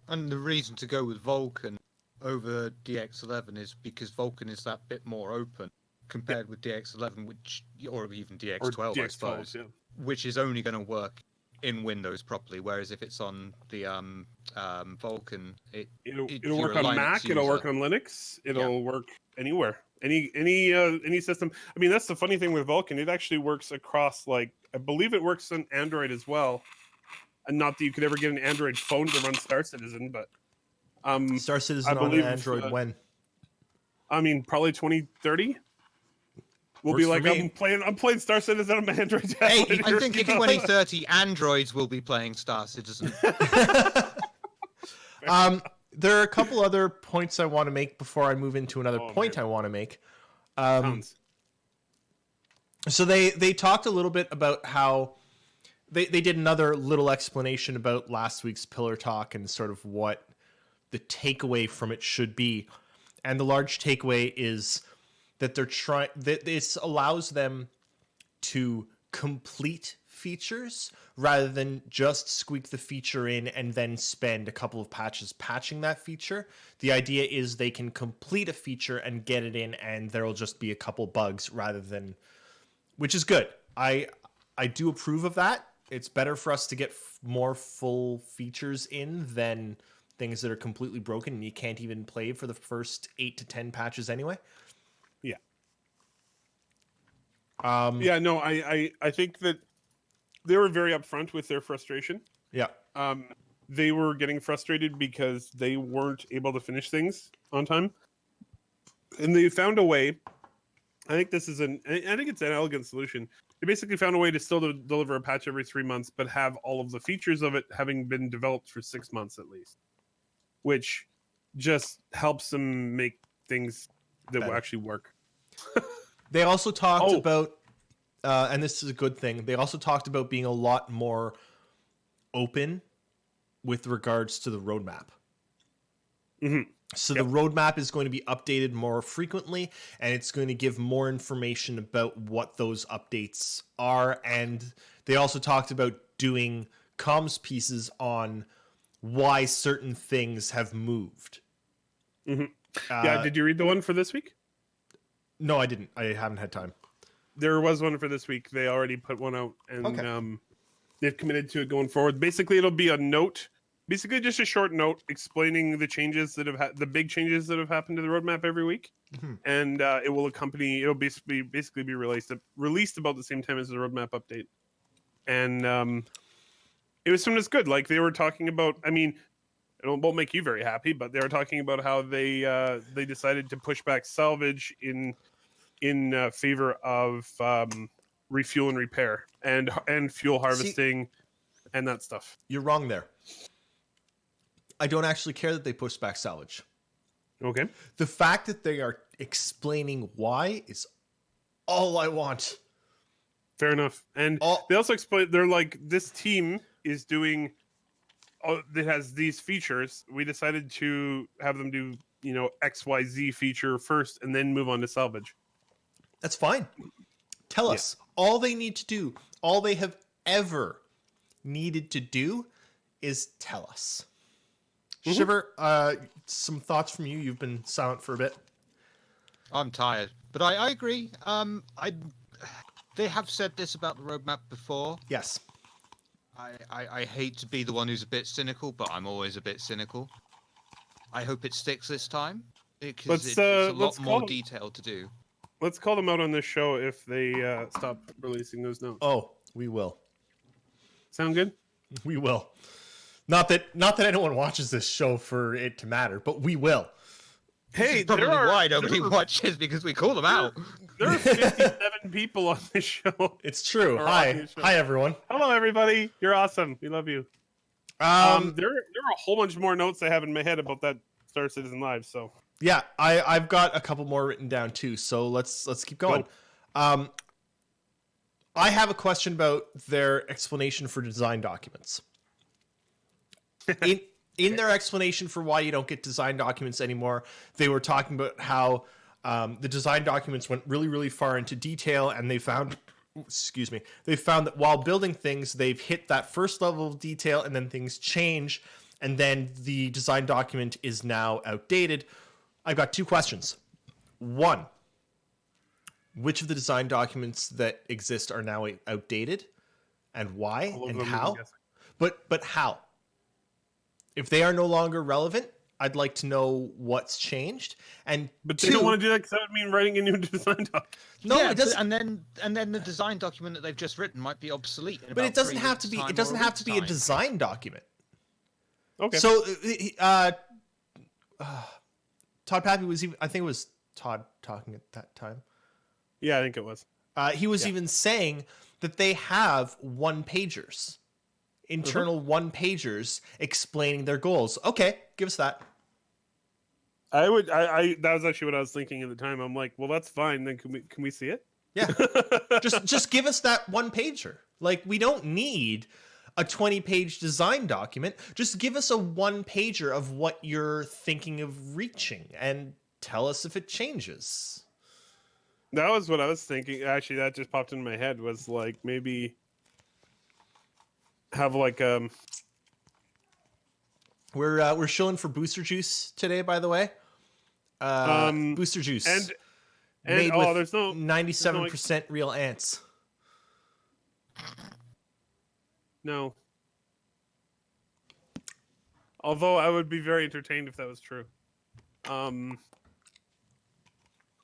And the reason to go with Vulkan over DX11 is because Vulkan is that bit more open compared with DX11, or even DX12, I suppose, which is only going to work in Windows properly, whereas if it's on the Vulkan, it'll work on Mac, it'll work on Linux, it'll work anywhere, any system. I mean, that's the funny thing with Vulkan; it actually works across, like, I believe it works on Android as well, and not that you could ever get an Android phone to run Star Citizen, but Star Citizen I on believe, Android when? I mean, probably 2030. We'll Works be for like, me. I'm playing Star Citizen on my Android Hey, tablet. I think in 2030, androids will be playing Star Citizen. There are a couple other points I want to make before I move into another point man. I want to make. Tons. So they talked a little bit about how they did another little explanation about last week's Pillar Talk and sort of what the takeaway from it should be. And the large takeaway is that that this allows them to complete features rather than just squeak the feature in and then spend a couple of patches patching that feature. The idea is they can complete a feature and get it in, and there'll just be a couple bugs rather than, which is good. I do approve of that. It's better for us to get more full features in than things that are completely broken and you can't even play for the first 8 to 10 patches anyway. Yeah. Yeah, no, I think that they were very upfront with their frustration. Yeah. They were getting frustrated because they weren't able to finish things on time. And they found a way. I think it's an elegant solution. They basically found a way to still deliver a patch every 3 months, but have all of the features of it having been developed for 6 months at least, which just helps them make things that will actually work. They also talked about, and this is a good thing, they also talked about being a lot more open with regards to the roadmap. Mm-hmm. So the roadmap is going to be updated more frequently, and it's going to give more information about what those updates are. And they also talked about doing comms pieces on why certain things have moved. Mm-hmm. Yeah, did you read the one for this week? No, I didn't. I haven't had time. There was one for this week. They already put one out, and Okay. They've committed to it going forward. Basically, it'll be a note. Basically, just a short note explaining the changes that have the big changes that have happened to the roadmap every week, and it will accompany. It'll basically be released about the same time as the roadmap update, and it was something that's good. Like they were talking about. I mean, it won't make you very happy, but they were talking about how they decided to push back salvage in favor of refuel and repair and fuel harvesting and that stuff. You're wrong there. I don't actually care that they pushed back salvage. Okay. The fact that they are explaining why is all I want. Fair enough. And they also explain, they're like, this team is doing, that has these features. We decided to have them do, XYZ feature first and then move on to salvage. That's fine. Tell us. All they need to do, all they have ever needed to do is tell us. Shiver, some thoughts from you. You've been silent for a bit. I'm tired, but I agree. They have said this about the roadmap before. Yes. I hate to be the one who's a bit cynical, but I'm always a bit cynical. I hope it sticks this time because it's a lot more detailed to do. Let's call them out on this show if they stop releasing those notes. Oh, we will. Sound good? We will. Not that anyone watches this show for it to matter, but we will. Hey, Probably why nobody watches because we call them out. There are 57 people on this show. It's true. Or Hi. on this show. Hi, everyone. Hello, everybody. You're awesome. We love you. There are a whole bunch more notes I have in my head about that Star Citizen Live. So yeah, I've got a couple more written down too. So let's keep going. I have a question about their explanation for design documents. In their explanation for why you don't get design documents anymore, they were talking about how the design documents went really, really far into detail, and they found that while building things, they've hit that first level of detail, and then things change, and then the design document is now outdated. I've got two questions. One, which of the design documents that exist are now outdated, and why, and how? But how? If they are no longer relevant, I'd like to know what's changed. But they don't want to do that because that would mean writing a new design document. No, yeah, it doesn't. And then the design document that they've just written might be obsolete. In But about it doesn't 3 have to be. weeks' It time doesn't or have to be a week's time. design document. Okay. So Todd Pappy was even, I think it was Todd talking at that time. Yeah, I think it was. He was even saying that they have one-pagers, internal one-pagers explaining their goals. Okay, give us that. I that was actually what I was thinking at the time. I'm like, well, that's fine. Then can we see it? Yeah. just give us that one-pager. Like, we don't need a 20-page design document. Just give us a one-pager of what you're thinking of reaching and tell us if it changes. That was what I was thinking. Actually, that just popped in my head, was like maybe have like We're showing for Booster Juice today, by the way. Booster Juice and made oh, with there's no 97% real ants. No. Although I would be very entertained if that was true.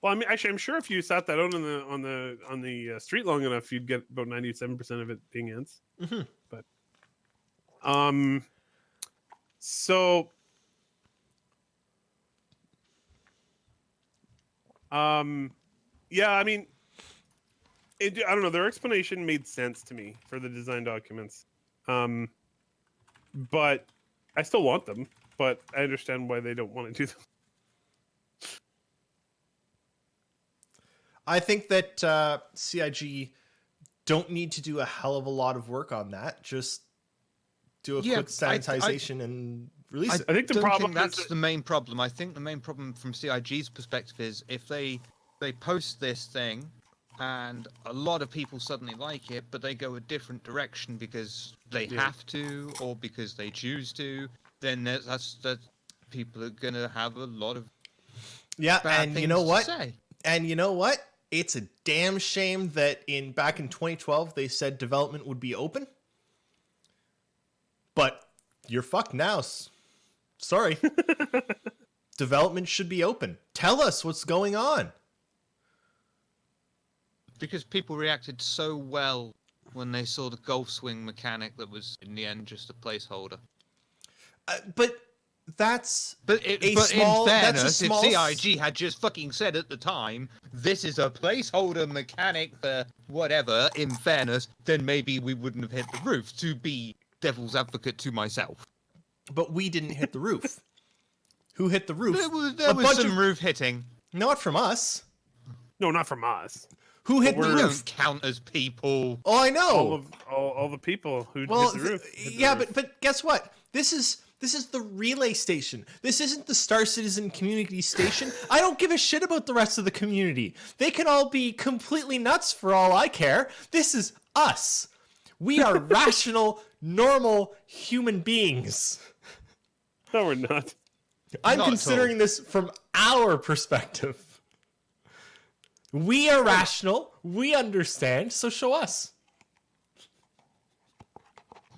Well, I mean, actually, I'm sure if you sat that out on the street long enough, you'd get about 97% of it being ants. Mm-hmm. But, so, yeah, I mean, I don't know. Their explanation made sense to me for the design documents, but I still want them. But I understand why they don't want to do them. I think that CIG don't need to do a hell of a lot of work on that. Just do a quick sanitization and release it. I think the don't problem think that's is the main problem. I think the main problem from CIG's perspective is if they post this thing and a lot of people suddenly like it, but they go a different direction because they have to or because they choose to, then that's people are gonna have a lot of bad and things you know to what? say. And you know what? It's a damn shame that back in 2012 they said development would be open. But you're fucked now. Sorry. Development should be open. Tell us what's going on. Because people reacted so well when they saw the golf swing mechanic that was in the end just a placeholder. But that's in fairness, if CIG had just fucking said at the time, this is a placeholder mechanic for whatever, in fairness, then maybe we wouldn't have hit the roof, to be devil's advocate to myself. But we didn't hit the roof. Who hit the roof? There was some roof hitting. Not from us. no, not from us. Who hit the We roof? don't count as people. Oh, I know. All the people who hit the roof. Hit the yeah, roof. but guess what? This is the relay station. This isn't the Star Citizen community station. I don't give a shit about the rest of the community. They can all be completely nuts for all I care. This is us. We are rational, normal human beings. No, we're not. I'm Not at considering this from our perspective. We are rational. We understand. So show us.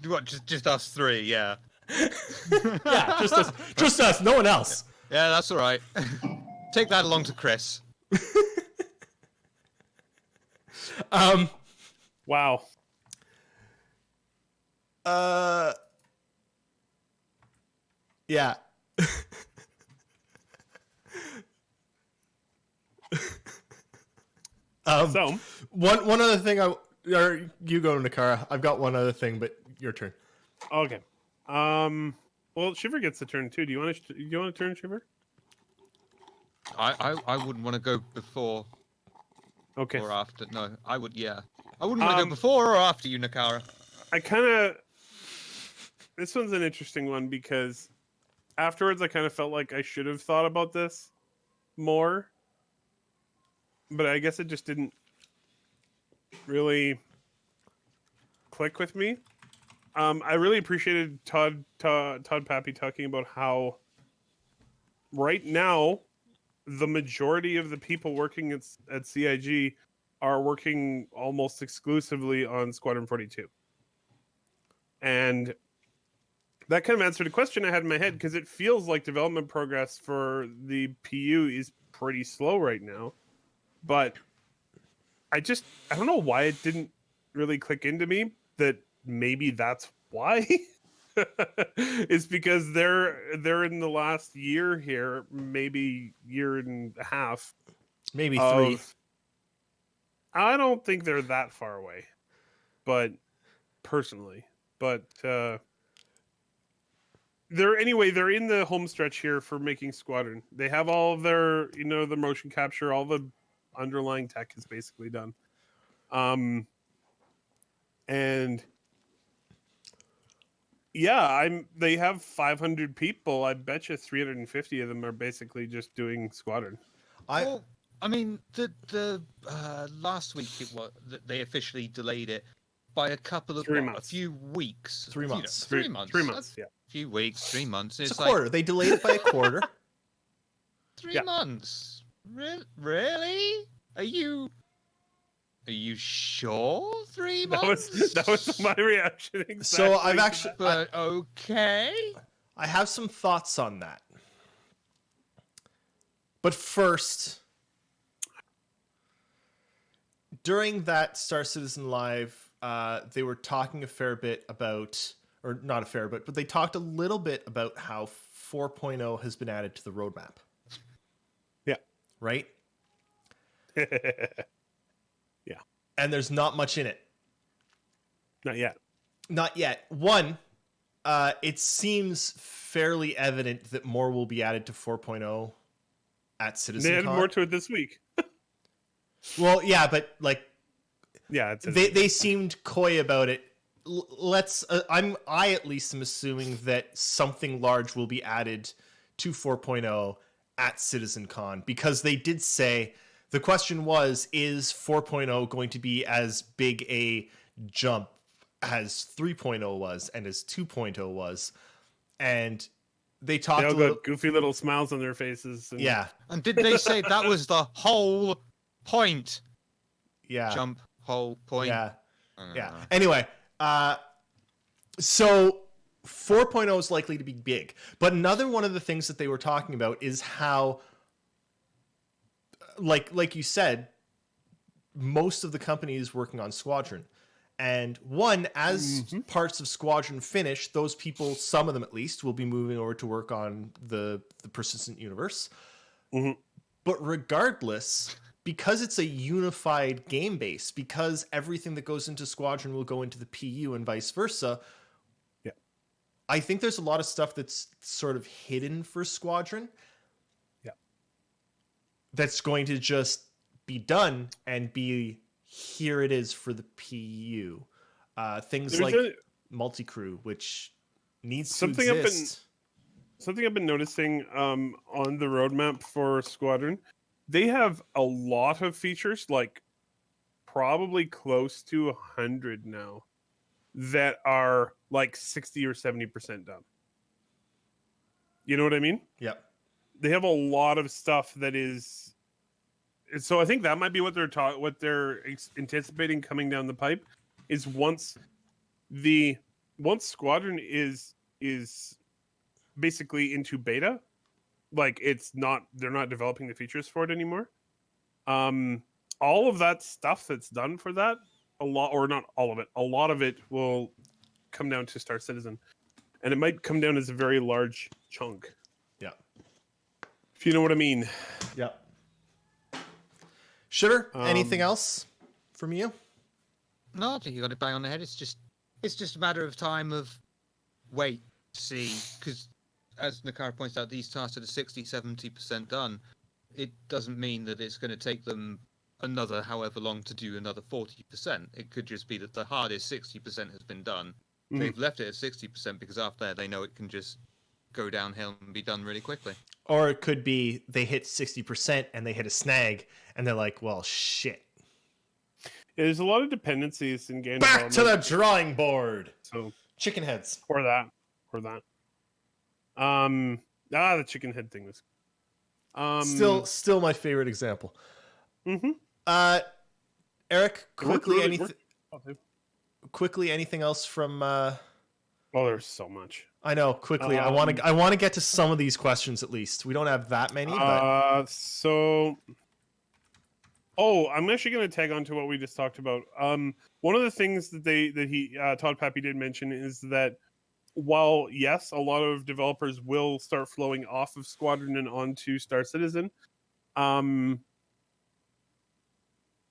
What, just us three, yeah. Yeah, just us. No one else. Yeah, that's all right. Take that along to Chris. Wow. Yeah. So One other thing or you go, Nakara. I've got one other thing, but your turn. okay. Well, Shiver gets the turn too. Do you want to turn, Shiver? I wouldn't want to go before Okay. or after. No, I would, yeah. I wouldn't want to go before or after you, Nakara. I kind of. This one's an interesting one because afterwards I kind of felt like I should have thought about this more, but I guess it just didn't really click with me. I really appreciated Todd Pappy talking about how right now the majority of the people working at CIG are working almost exclusively on Squadron 42. And that kind of answered a question I had in my head, because it feels like development progress for the PU is pretty slow right now. But I don't know why it didn't really click into me that maybe that's why. is because they're in the last year here, maybe year and a half. Maybe 3. I don't think they're that far away, but personally, they're in the home stretch here for making Squadron. They have all of their, the motion capture, all the underlying tech is basically done. And yeah, they have 500 people. I bet you 350 of them are basically just doing Squadron. Well, I mean, the last week it was that they officially delayed it by a couple of a few weeks. 3 months. 3 months. 3 months. Yeah. A few weeks, 3 months. It's a quarter. They delayed it by a quarter. 3 months. Really? Are you sure? 3 months? That was my reaction. Exactly. So I've actually, But okay. I have some thoughts on that. But first, during that Star Citizen Live, they were talking a fair bit about, or not a fair bit, but they talked a little bit about how 4.0 has been added to the roadmap. Yeah. Right? Yeah. And there's not much in it. Not yet. Not yet. One, it seems fairly evident that more will be added to 4.0 at CitizenCon. They added more to it this week. Well, yeah, but like, yeah, they seemed coy about it. I at least am assuming that something large will be added to 4.0 at CitizenCon, because they did say, the question was, is 4.0 going to be as big a jump as 3.0 was and as 2.0 was? And they talked they all got goofy little smiles on their faces. And... Yeah. And did they say that was the whole point? Yeah. Jump, whole point. Yeah. Yeah. Anyway, so 4.0 is likely to be big. But another one of the things that they were talking about is how, like you said, most of the company is working on Squadron. And as parts of Squadron finish, those people, some of them at least, will be moving over to work on the Persistent Universe. Mm-hmm. But regardless, because it's a unified game base, because everything that goes into Squadron will go into the PU and vice versa, yeah, I think there's a lot of stuff that's sort of hidden for Squadron. Yeah. That's going to just be done and be, here it is for the PU. Things like multi-crew, which needs to exist. Something I've been noticing on the roadmap for Squadron, they have a lot of features, like probably close to 100 now, that are like 60 or 70% done. You know what I mean? Yep. They have a lot of stuff that is. So I think that might be what they're anticipating coming down the pipe, is once Squadron is basically into beta, like they're not developing the features for it anymore. All of that stuff that's done for that, a lot of it will come down to Star Citizen, and it might come down as a very large chunk. Yeah. If you know what I mean. Yeah. Sugar, anything else from you? No, I think you got it bang on the head. It's just a matter of time of wait, see, because as Nakara points out, these tasks are 60-70% done. It doesn't mean that it's going to take them another however long to do another 40%. It could just be that the hardest 60% has been done. Mm-hmm. They've left it at 60% because after that they know it can just go downhill and be done really quickly. Or it could be they hit 60% and they hit a snag and they're like, well, shit. Yeah, there's a lot of dependencies in game Back to the drawing board. So chicken heads. Or that. The chicken head thing was still my favorite example. Mm-hmm. Eric, quickly, really quickly, anything else from well, there's so much. I know, quickly. I want to get to some of these questions at least. We don't have that many, but I'm actually going to tag on to what we just talked about. One of the things that Todd Pappy did mention is that while yes, a lot of developers will start flowing off of Squadron and onto Star Citizen,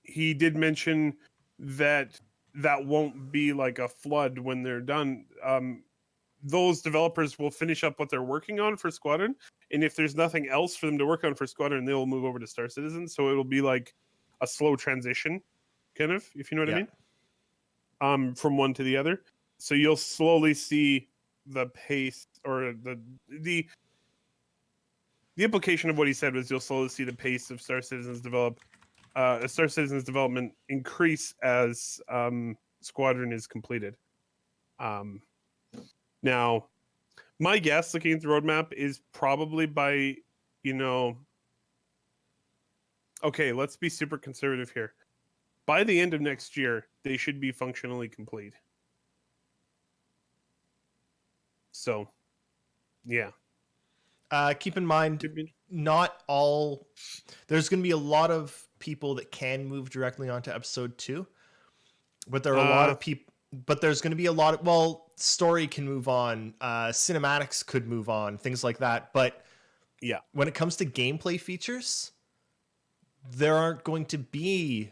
he did mention that that won't be like a flood when they're done. Those developers will finish up what they're working on for Squadron, and if there's nothing else for them to work on for Squadron, they'll move over to Star Citizen. So it'll be like a slow transition, kind of, if you know what I mean, from one to the other. So you'll slowly see the pace, or the implication of what he said was you'll slowly see the pace of Star Citizen's development increase as Squadron is completed. Now, my guess, looking at the roadmap, is probably by, okay, let's be super conservative here. By the end of next year, they should be functionally complete. So, yeah. Keep in mind, not all. There's going to be a lot of people that can move directly onto episode 2, but there are a lot of people. But there's going to be a lot of, well, story can move on, cinematics could move on, things like that. But yeah, when it comes to gameplay features, there aren't going to be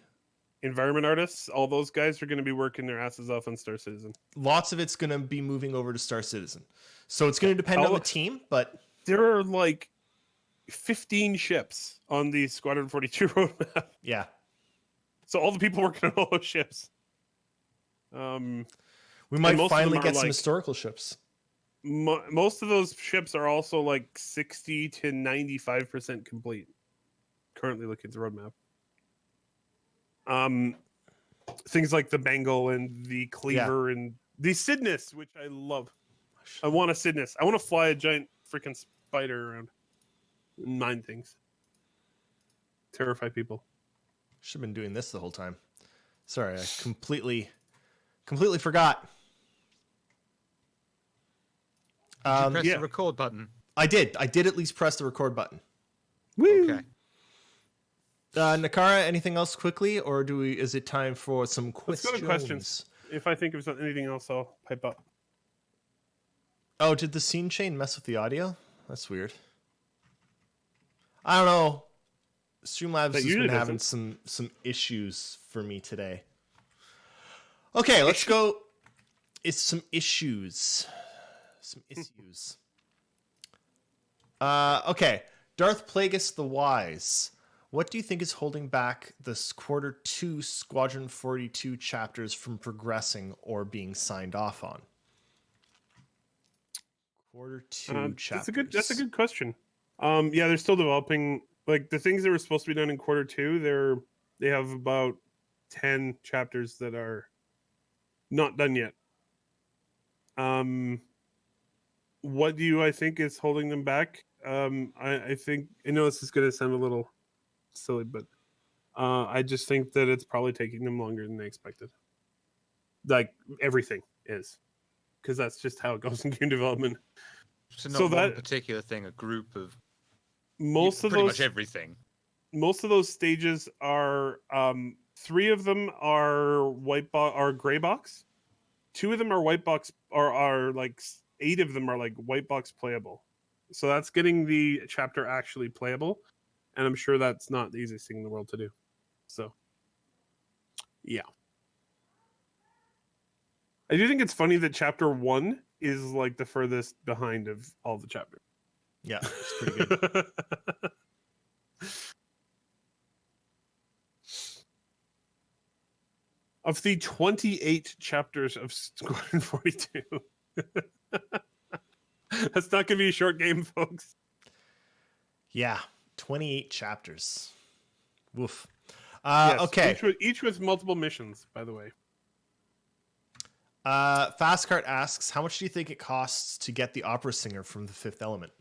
environment artists. All those guys are going to be working their asses off on Star Citizen. Lots of it's going to be moving over to Star Citizen. So it's going to depend on the team, but there are like 15 ships on the Squadron 42 roadmap. Yeah. So all the people working on all those ships. We might finally get some historical ships. Most of those ships are also like 60 to 95% complete. Currently looking at the roadmap. Things like the Bengal and the Cleaver and the Sidnus, which I love. I want a Sidnus. I want to fly a giant freaking spider around and mine things. Terrify people. Should have been doing this the whole time. Sorry, I completely forgot. Did you press the record button? I did at least press the record button. Woo! Okay. Nakara, anything else quickly, or is it time for some questions? Let's go to questions. If I think of anything else, I'll pipe up. Oh, did the scene chain mess with the audio? That's weird. I don't know. Streamlabs has been having some issues for me today. Okay, let's go. It's some issues. Okay, Darth Plagueis the Wise. What do you think is holding back this quarter 2 Squadron 42 chapters from progressing or being signed off on? Quarter 2 chapters. That's a good question. Yeah, they're still developing. Like the things that were supposed to be done in quarter 2, they have about 10 chapters that are not done yet. What do I think is holding them back? I think, I know this is going to sound a little silly, but I just think that it's probably taking them longer than they expected. Like everything is, because that's just how it goes in game development. So not one particular thing, a group of pretty much everything. Most of those stages are 3 of them are gray box. 2 of them are white box, are like 8 of them are like white box playable. So that's getting the chapter actually playable, and I'm sure that's not the easiest thing in the world to do. So, yeah. I do think it's funny that chapter 1 is like the furthest behind of all the chapters. Yeah, it's pretty good. Of the 28 chapters of Squadron 42. That's not going to be a short game, folks. Yeah, 28 chapters. Woof. Yes, okay. Each with multiple missions, by the way. Fastcart asks, how much do you think it costs to get the opera singer from The Fifth Element?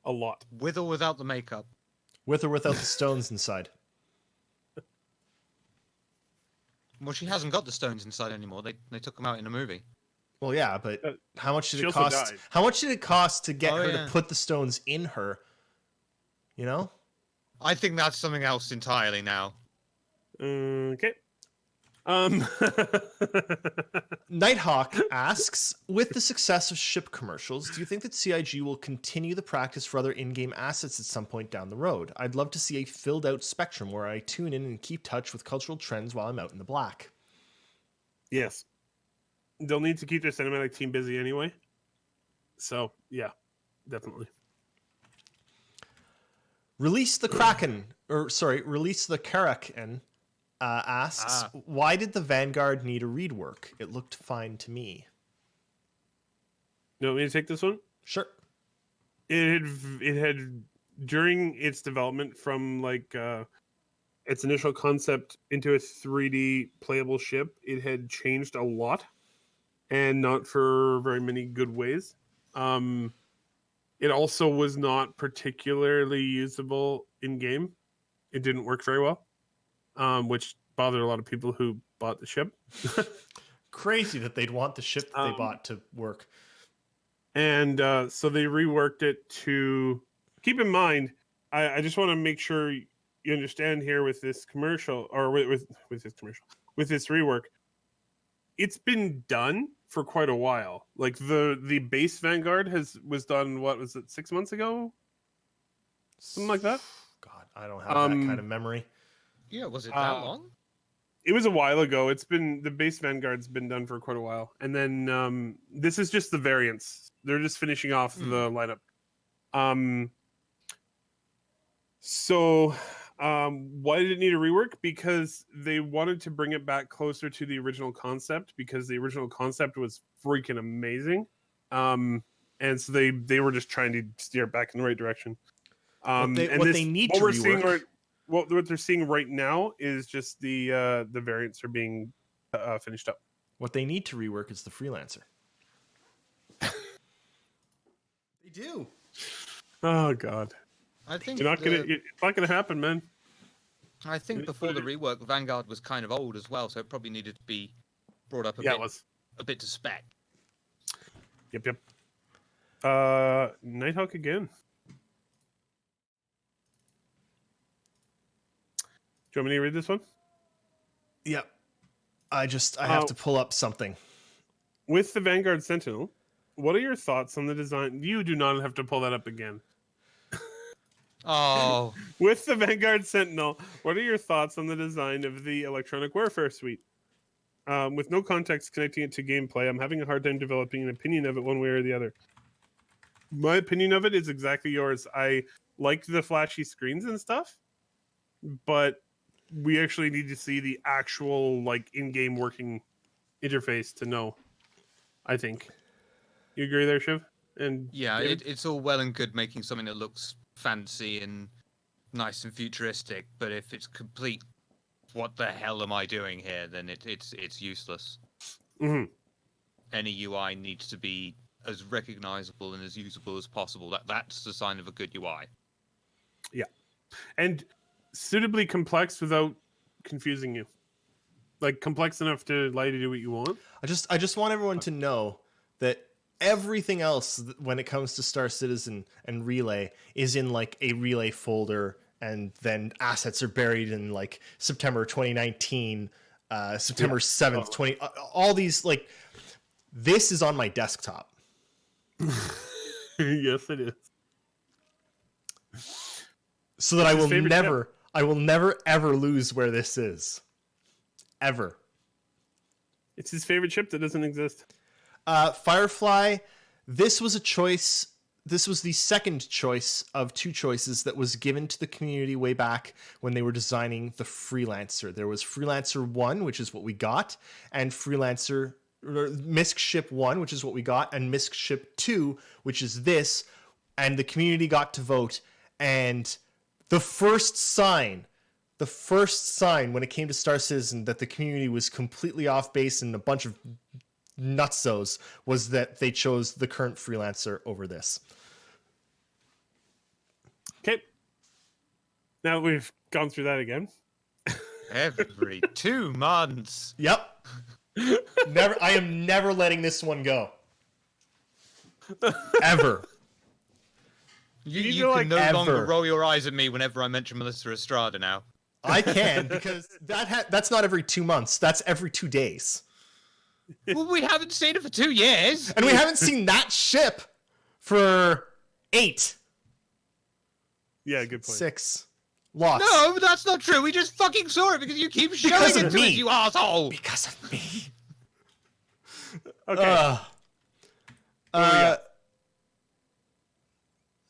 A lot. With or without the makeup? With or without the stones inside? Well, she hasn't got the stones inside anymore. They took them out in a movie. Well, yeah, but how much did she it also cost? died. How much did it cost to get her yeah. to put the stones in her? You know? I think that's something else entirely now. Okay. Um, Nighthawk asks, with the success of ship commercials, do you think that CIG will continue the practice for other in-game assets at some point down the road? I'd love to see a filled-out spectrum where I tune in and keep touch with cultural trends while I'm out in the black. yes. They'll need to keep their cinematic team busy anyway. So, yeah, definitely. Release the Kraken asks, why did the Vanguard need a rework? It looked fine to me. You want me to take this one? Sure. It had during its development from its initial concept into a 3D playable ship, it had changed a lot, and not for very many good ways. It also was not particularly usable in game. It didn't work very well, which bothered a lot of people who bought the ship. Crazy that they'd want the ship that they bought to work. And so they reworked it to keep in mind. I just want to make sure you understand here with this commercial, or with this rework. It's been done for quite a while. Like the base Vanguard was done. What was it? 6 months ago? Something like that. God, I don't have that kind of memory. Yeah, was it that long? It was a while ago. The base Vanguard's been done for quite a while, and then this is just the variants. They're just finishing off the lineup. So why did it need a rework? Because they wanted to bring it back closer to the original concept, because the original concept was freaking amazing. And so they were just trying to steer it back in the right direction. What they need to rework. What they're seeing right now is just the variants are being finished up. What they need to rework is the freelancer. They do. Oh God. I think it's not gonna happen, man. I think before the rework, Vanguard was kind of old as well, so it probably needed to be brought up a bit to spec. Yep. Nighthawk again. Do you want me to read this one? Yep. I have to pull up something. With the Vanguard Sentinel, what are your thoughts on the design? You do not have to pull that up again. Oh. With the Vanguard Sentinel, what are your thoughts on the design of the Electronic Warfare suite? With no context connecting it to gameplay, I'm having a hard time developing an opinion of it one way or the other. My opinion of it is exactly yours. I like the flashy screens and stuff, but we actually need to see the actual in-game working interface to know. I think. You agree there, Shiv? And yeah, it's all well and good making something that looks fancy and nice and futuristic, but if it's complete, what the hell am I doing here? Then it's useless. Mm-hmm. Any UI needs to be as recognizable and as usable as possible. That's the sign of a good UI. Yeah, and suitably complex without confusing you. Like complex enough to allow you to do what you want. I just want everyone to know that everything else when it comes to Star Citizen and Relay is in a Relay folder, and then assets are buried in September 2019, September 7th, 20. All these this is on my desktop. Yes, it is. So that I will never ever lose where this is. Ever. It's his favorite chip that doesn't exist. Firefly, this was a choice. This was the second choice of two choices that was given to the community way back when they were designing the Freelancer. There was Freelancer 1, which is what we got, and MISC Ship 1, which is what we got, and MISC Ship 2, which is this, and the community got to vote, and the first sign when it came to Star Citizen that the community was completely off base and a bunch of nutsos was that they chose the current Freelancer over this. Okay. Now that we've gone through that again. Every 2 months. Yep. I am never letting this one go. Ever. You can no longer roll your eyes at me whenever I mention Melissa Estrada now. I can because that's not every 2 months. That's every 2 days. Well, we haven't seen it for 2 years. And we haven't seen that ship for 8. Yeah, good point. 6. Lost. No, that's not true. We just fucking saw it because you keep showing Because it of to me. us, you asshole. Because of me. Okay. Uh,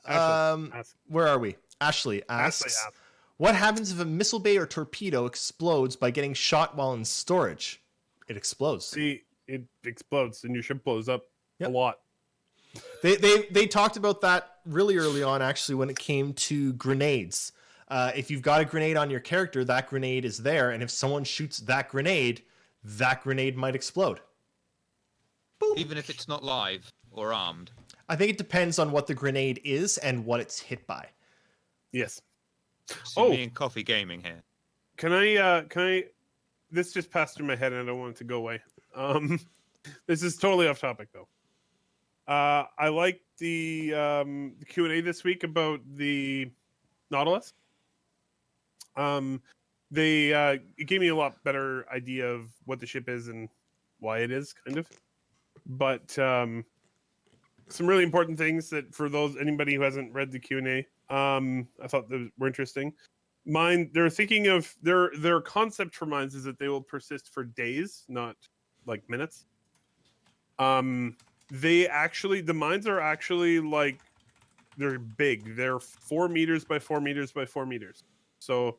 Ashley, ask. where are we? Ashley asks, Ashley asks. what happens if a missile bay or torpedo explodes by getting shot while in storage? It explodes. See, it explodes and your ship blows up Yep. a lot. They talked about that really early on, actually, when it came to grenades. If you've got a grenade on your character, that grenade is there, and if someone shoots that grenade might explode. Boom. Even if it's not live or armed. I think it depends on what the grenade is and what it's hit by. Yes. See Oh. me and Coffee Gaming here. Can I? This just passed through my head and I don't want it to go away. This is totally off topic though. I like the Q&A this week about the Nautilus. It gave me a lot better idea of what the ship is and why it is, kind of. But some really important things that for anybody who hasn't read the Q&A, I thought that were interesting. They're thinking of their concept for mines is that they will persist for days, not like minutes. The mines are actually like they're big. They're 4 meters by 4 meters by 4 meters, so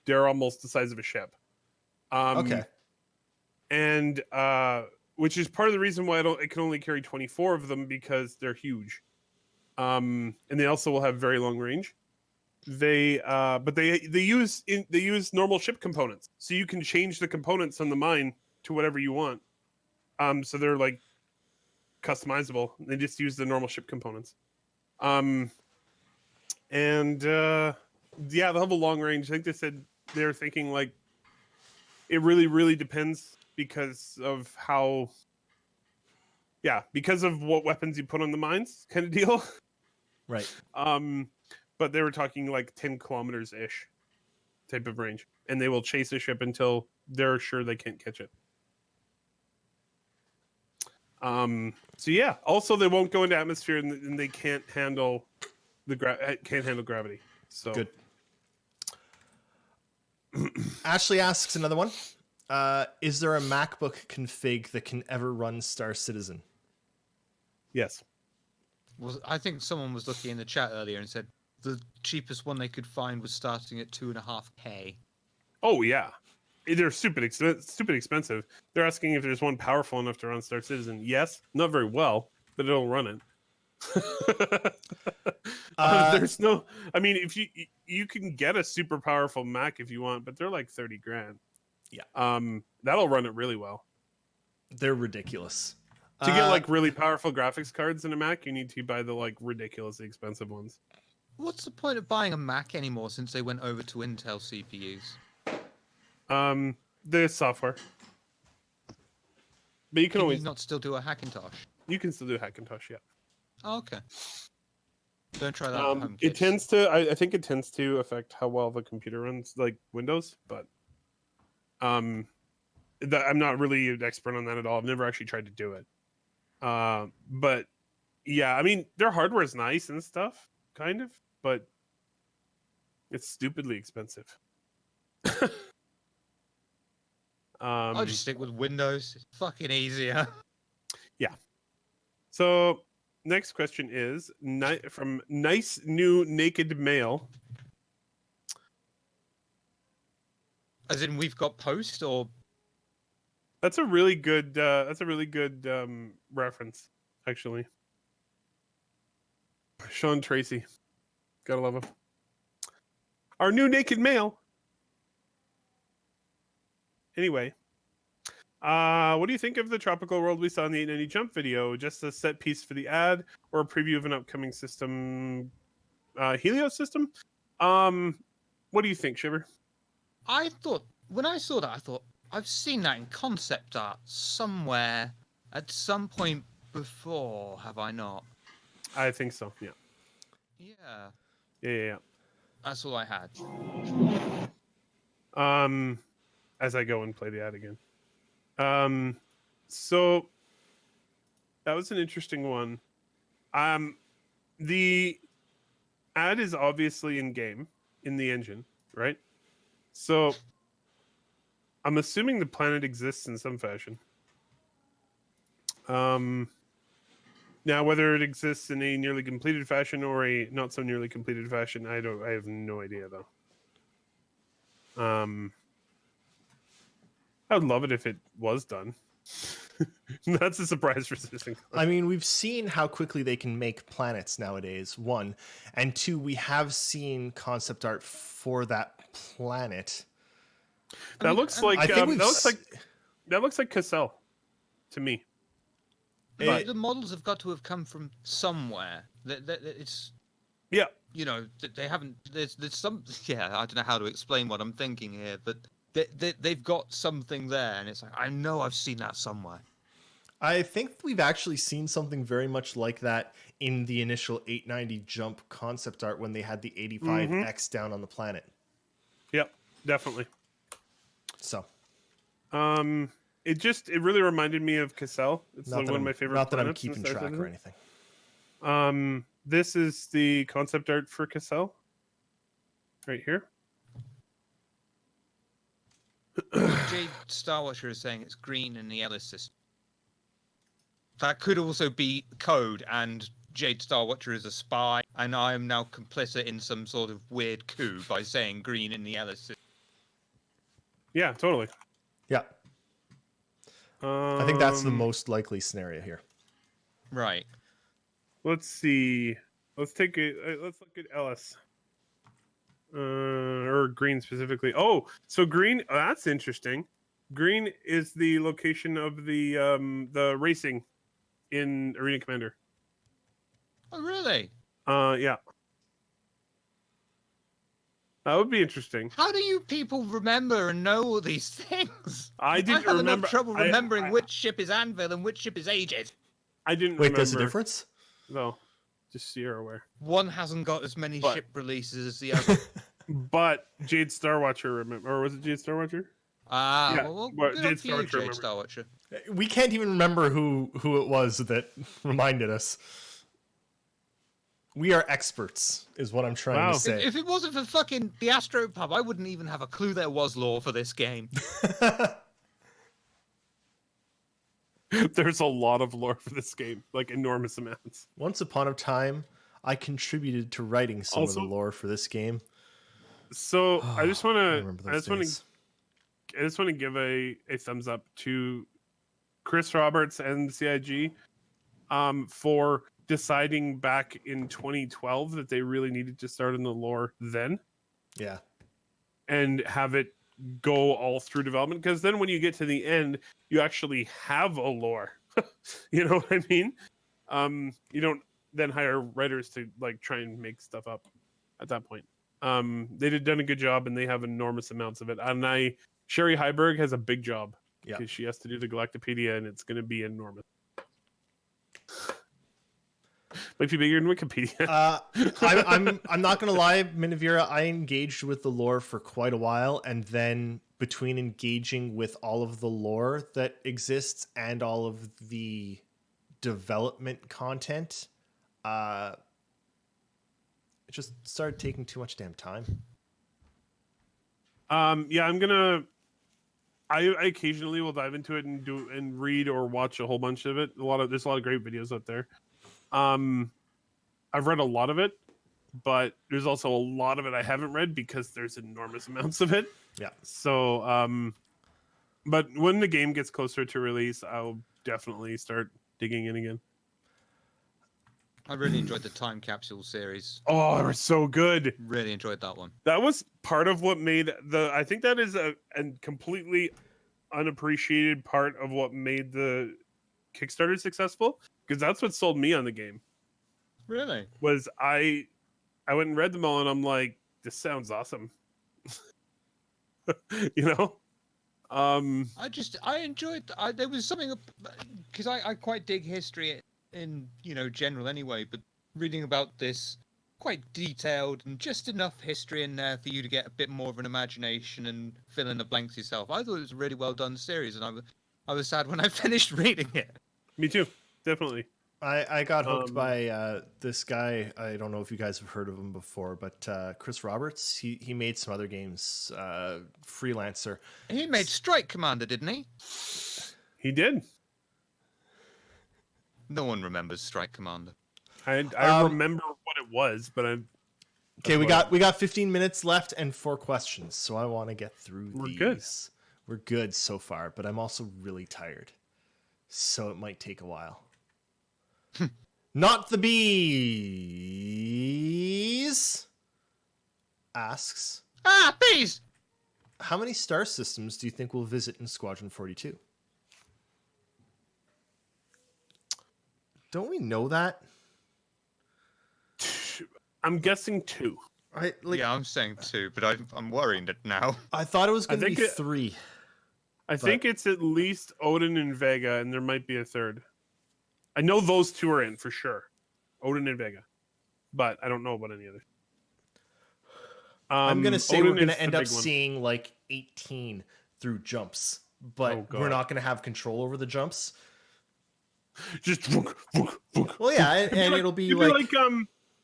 they're almost the size of a ship. Okay. And which is part of the reason why it can only carry 24 of them because they're huge. And they also will have very long range. They use normal ship components, so you can change the components on the mine to whatever you want. So they're like customizable. They just use the normal ship components. And they'll have a long range. I think they said they're thinking like it really depends because of what weapons you put on the mines, kind of deal. Right. But they were talking like 10 kilometers ish type of range, and they will chase a ship until they're sure they can't catch it. So yeah. Also, they won't go into atmosphere, and they can't handle gravity. So Good. Ashley asks another one. Is there a MacBook config that can ever run Star Citizen? Yes. I think someone was looking in the chat earlier and said the cheapest one they could find was starting at $2.5K. Oh yeah. They're stupid expensive. They're asking if there's one powerful enough to run Star Citizen. Yes, not very well, but it'll run it. There's no. I mean, if you can get a super powerful Mac if you want, but they're like 30 grand. Yeah. That'll run it really well. They're ridiculous. To get like really powerful graphics cards in a Mac, you need to buy the like ridiculously expensive ones. What's the point of buying a Mac anymore since they went over to Intel CPUs? The software. But you can Can always you not still do a Hackintosh? you can still do Hackintosh, yeah. Oh, okay. Don't try that at home, It kids. tends to I think it tends to affect how well the computer runs, like Windows, but I'm not really an expert on that at all. I've never actually tried to do it. But yeah, I mean their hardware is nice and stuff, kind of, but it's stupidly expensive. I'll just stick with Windows. It's fucking easier. So next question is from Nice New Naked Male. As in, we've got post or That's a really good reference, actually. Sean Tracy. Gotta love him. Our new naked male. Anyway. What do you think of the tropical world we saw in the 890 jump video? Just a set piece for the ad or a preview of an upcoming system, Helios system? What do you think, Shiver? I thought when I saw that, I thought I've seen that in concept art somewhere at some point before, have I not? I think so, yeah. Yeah, Yeah. that's all I had. As I go and play the ad again. So that was an interesting one. The ad is obviously in game in the engine, right? So I'm assuming the planet exists in some fashion. Now whether it exists in a nearly completed fashion or a not so nearly completed fashion, I have no idea though. I would love it if it was done. That's a surprise for Citizen. I mean, we've seen how quickly they can make planets nowadays, one. And two, we have seen concept art for that planet. That looks like I think that looks like Cassell to me. The models have got to have come from somewhere. It's Yeah. You know, they haven't. There's some. Yeah, I don't know how to explain what I'm thinking here, but they've got something there, and it's like I know I've seen that somewhere. I think we've actually seen something very much like that in the initial 890 jump concept art when they had the 85X down on the planet. Yep, definitely. So, it really reminded me of Cassell. It's like one of my favorite. Not that I'm planets in keeping Star track Citizen. or anything. This is the concept art for Cassell. Right here. Jade Starwatcher is saying it's green in the Ellis system. That could also be code, and Jade Starwatcher is a spy, and I am now complicit in some sort of weird coup by saying green in the Ellis system. Yeah, totally. Yeah, I think that's the most likely scenario here. Right. Let's see. Let's look at Ellis. Or green specifically. Oh, so green. Oh, that's interesting. Green is the location of the racing in Arena Commander. Oh, really? Yeah. That would be interesting. How do you people remember and know all these things? I didn't have remember. enough trouble remembering which ship is Anvil and which ship is Aegis. I didn't Wait, remember. there's a difference? No, just so you're aware. One hasn't got as many But- ship releases as the other. But Jade Starwatcher, remember, or was it Jade Starwatcher? Yeah, Well, but good Jade on for you, Starwatcher, Jade remember. Starwatcher. We can't even remember who it was that reminded us. We are experts, is what I'm trying Wow. to say. If it wasn't for fucking the Astropub, I wouldn't even have a clue there was lore for this game. There's a lot of lore for this game, like enormous amounts. Once upon a time, I contributed to writing some of Also- the lore for this game. So I just want remember to, those I just want to give a thumbs up to Chris Roberts and CIG, for deciding back in 2012 that they really needed to start in the lore then Yeah. and have it go all through development. Because then when you get to the end, you actually have a lore. You know what I mean? You don't then hire writers to like try and make stuff up at that point. They done a good job and they have enormous amounts of it. And Sherry Heiberg has a big job Yeah. because she has to do the Galactopedia and it's going to be enormous. Might be bigger than Wikipedia. I'm not gonna lie, Minivira. I engaged with the lore for quite a while, and then between engaging with all of the lore that exists and all of the development content, it just started taking too much damn time. Yeah, I occasionally will dive into it and read or watch a whole bunch of it. There's a lot of great videos out there. I've read a lot of it, but there's also a lot of it I haven't read because there's enormous amounts of it. Yeah. So, but when the game gets closer to release, I'll definitely start digging in again. I really enjoyed the Time Capsule series. Oh, they were so good. Really enjoyed that one. That was part of what made I think that is a completely unappreciated part of what made the Kickstarter successful, because that's what sold me on the game. Really? Was I went and read them all and I'm like, this sounds awesome. You know? I enjoyed. There was something because I quite dig history in general anyway. But reading about this quite detailed and just enough history in there for you to get a bit more of an imagination and fill in the blanks yourself. I thought it was a really well done series, and I was sad when I finished reading it. Me too, definitely. I got hooked by this guy. I don't know if you guys have heard of him before, but Chris Roberts. He made some other games. Freelancer. He made Strike Commander, didn't he? He did. No one remembers Strike Commander. I remember what it was, but Okay, we got 15 minutes left and 4 questions, so I want to get through We're these. good. We're good so far, but I'm also really tired, so it might take a while. Not the Bees asks, Bees! how many star systems do you think we'll visit in Squadron 42? Don't we know that? I'm guessing 2. Yeah, I'm saying 2, but I'm worried now. I thought it was going to be think 3. I think it's at least Odin and Vega, and there might be a third. I know those 2 are in for sure, Odin and Vega, but I don't know about any others. I'm going to say Odin we're going is to end the up big one. seeing like 18 through jumps, but Oh, God. we're not going to have control over the jumps. Just vook, vook, vook. Well, yeah, and it'll be It'd like,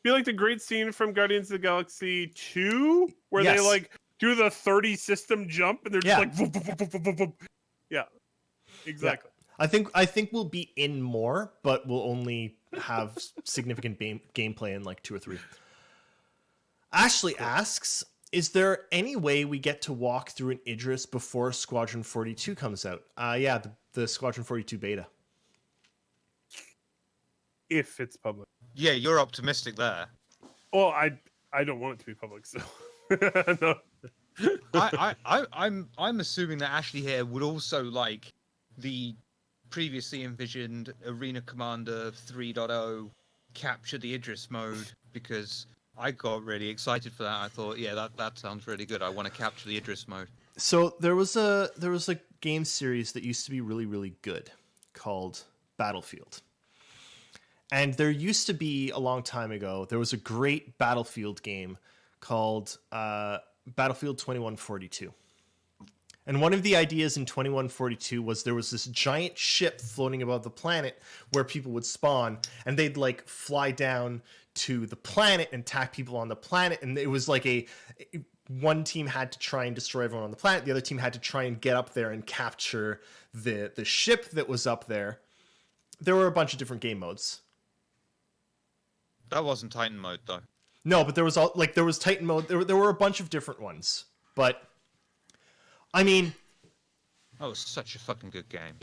be like the great scene from Guardians of the Galaxy 2 where Yes. they like do the 30 system jump and they're just Yeah. like voop, voop, voop, voop, voop, voop. Yeah. Exactly. I think we'll be in more, but we'll only have significant gameplay in like 2 or 3. Ashley asks, is there any way we get to walk through an Idris before Squadron 42 comes out? Yeah, the Squadron 42 beta. If it's public. Yeah, you're optimistic there. Well, I don't want it to be public, so no. I'm assuming that Ashley here would also like the previously envisioned Arena Commander 3.0 capture the Idris mode, because I got really excited for that. I thought, yeah, that sounds really good. I want to capture the Idris mode. So there was a game series that used to be really, really good called Battlefield. And there used to be, a long time ago, there was a great Battlefield game called Battlefield 2142. And one of the ideas in 2142 was there was this giant ship floating above the planet where people would spawn, and they'd like fly down to the planet and attack people on the planet. And it was like one team had to try and destroy everyone on the planet. The other team had to try and get up there and capture the ship that was up there. There were a bunch of different game modes. That wasn't Titan mode though. No, but there was there was Titan mode. There were a bunch of different ones. But I mean, That was such a fucking good game.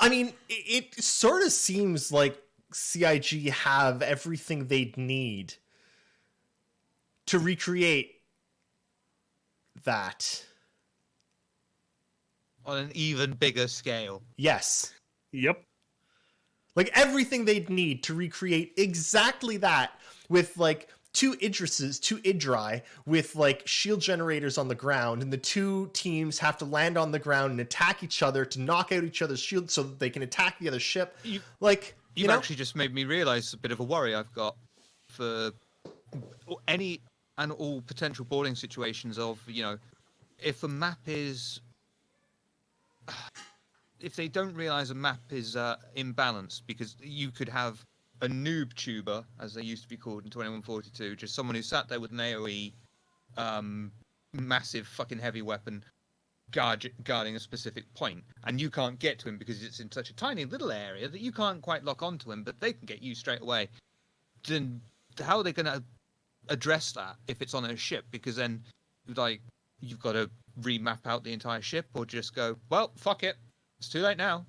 It sort of seems like CIG have everything they'd need to recreate that. On an even bigger scale. Yes. Yep. Like everything they'd need to recreate exactly that, with like 2 Idrises, 2 Idri with like shield generators on the ground, and the 2 teams have to land on the ground and attack each other to knock out each other's shields so that they can attack the other ship. You've actually just made me realise a bit of a worry I've got for any and all potential boarding situations of, if a map is... If they don't realise a map is imbalanced, because you could have a noob tuber, as they used to be called in 2142, just someone who sat there with an AoE, massive fucking heavy weapon, guarding a specific point, and you can't get to him because it's in such a tiny little area that you can't quite lock onto him, but they can get you straight away. Then how are they going to address that if it's on a ship? Because then, like, you've got to remap out the entire ship, or just go, well, fuck it, it's too late now.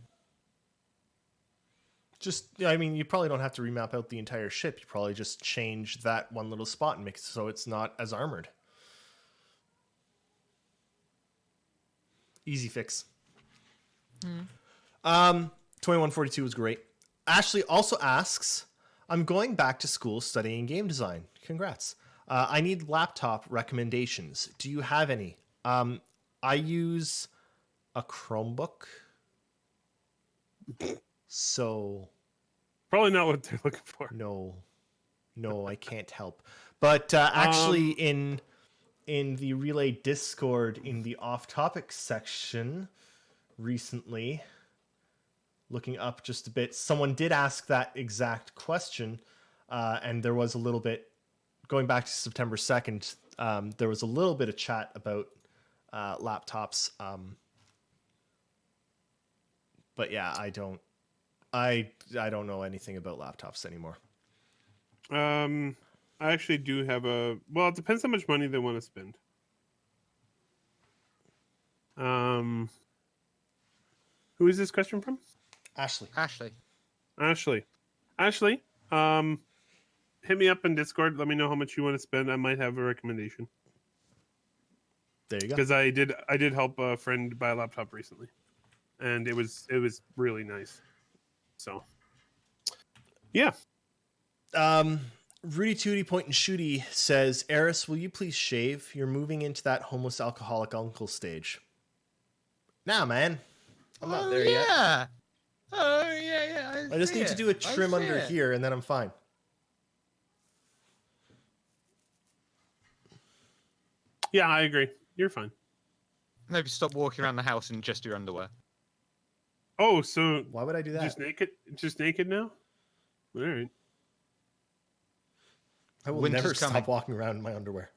You probably don't have to remap out the entire ship. You probably just change that one little spot and make it so it's not as armored. Easy fix. 2142 was great. Ashley also asks, I'm going back to school studying game design. Congrats. I need laptop recommendations. Do you have any? I use a Chromebook. So Probably not what they're looking for. no. No, I can't help. But actually, in the Relay Discord, in the off-topic section recently, looking up just a bit, someone did ask that exact question, and there was a little bit, going back to September 2nd, there was a little bit of chat about laptops. But yeah, I don't know anything about laptops anymore. I actually do have a. Well, it depends how much money they want to spend. Who is this question from? Ashley. Ashley. Ashley. Hit me up in Discord. Let me know how much you want to spend. I might have a recommendation. There you go. Because I did help a friend buy a laptop recently, and it was really nice. So, yeah. Rudy Tooty Point and Shooty says, Eris, will you please shave? You're moving into that homeless alcoholic uncle stage. Nah, man. I'm not there yet. Yeah. Oh, yeah. I just need to do a trim under here, and then I'm fine. Yeah, I agree. You're fine. Maybe stop walking around the house in just your underwear. Oh, so Why would I do that? Just naked now? All right. I will Winter's never coming. stop walking around in my underwear.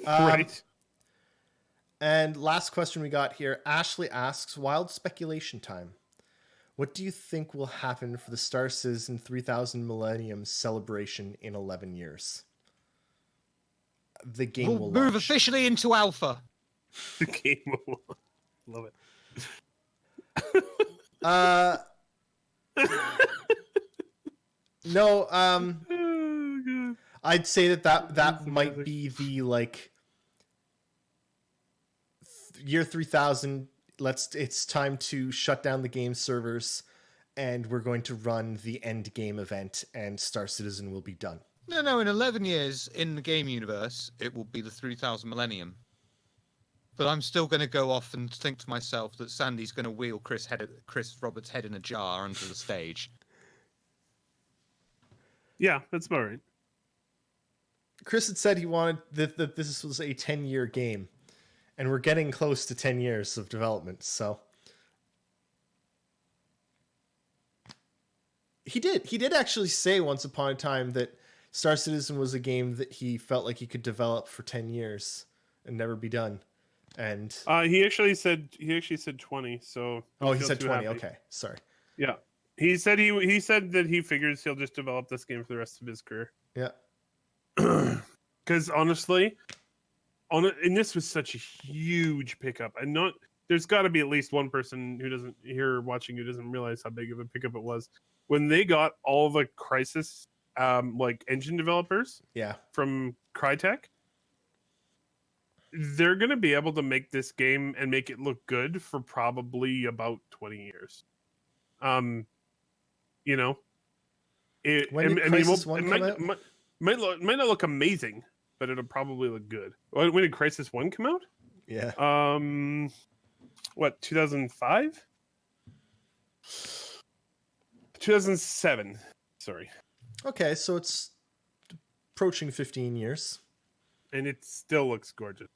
Right. And last question we got here. Ashley asks, wild speculation time. What do you think will happen for the Star Citizen 3000 Millennium celebration in 11 years? The game will move launch. officially into alpha. The game will love it. No, Oh, God. I'd say that That's might amazing. be the year 3000. It's time to shut down the game servers, and we're going to run the end game event, and Star Citizen will be done. No, in 11 years in the game universe, it will be the 3000 Millennium. But I'm still going to go off and think to myself that Sandy's going to wheel Chris Roberts' head in a jar onto the stage. Yeah, that's about right. Chris had said he wanted that this was a 10-year game, and we're getting close to 10 years of development. So he did actually say once upon a time that Star Citizen was a game that he felt like he could develop for 10 years and never be done. And He actually said 20. So he feel said too 20. happy. Okay, sorry. Yeah, he said that he figures he'll just develop this game for the rest of his career. Yeah. Because honestly, and this was such a huge pickup, and there's got to be at least one person who doesn't watching who doesn't realize how big of a pickup it was when they got all the Crysis engine developers Yeah. from Crytek. They're going to be able to make this game and make it look good for probably about 20 years. When did Crysis 1 come out? Might not look amazing, but it'll probably look good. When did Crysis 1 come out? Yeah. 2005? 2007. Sorry. Okay, so it's approaching 15 years, And it still looks gorgeous,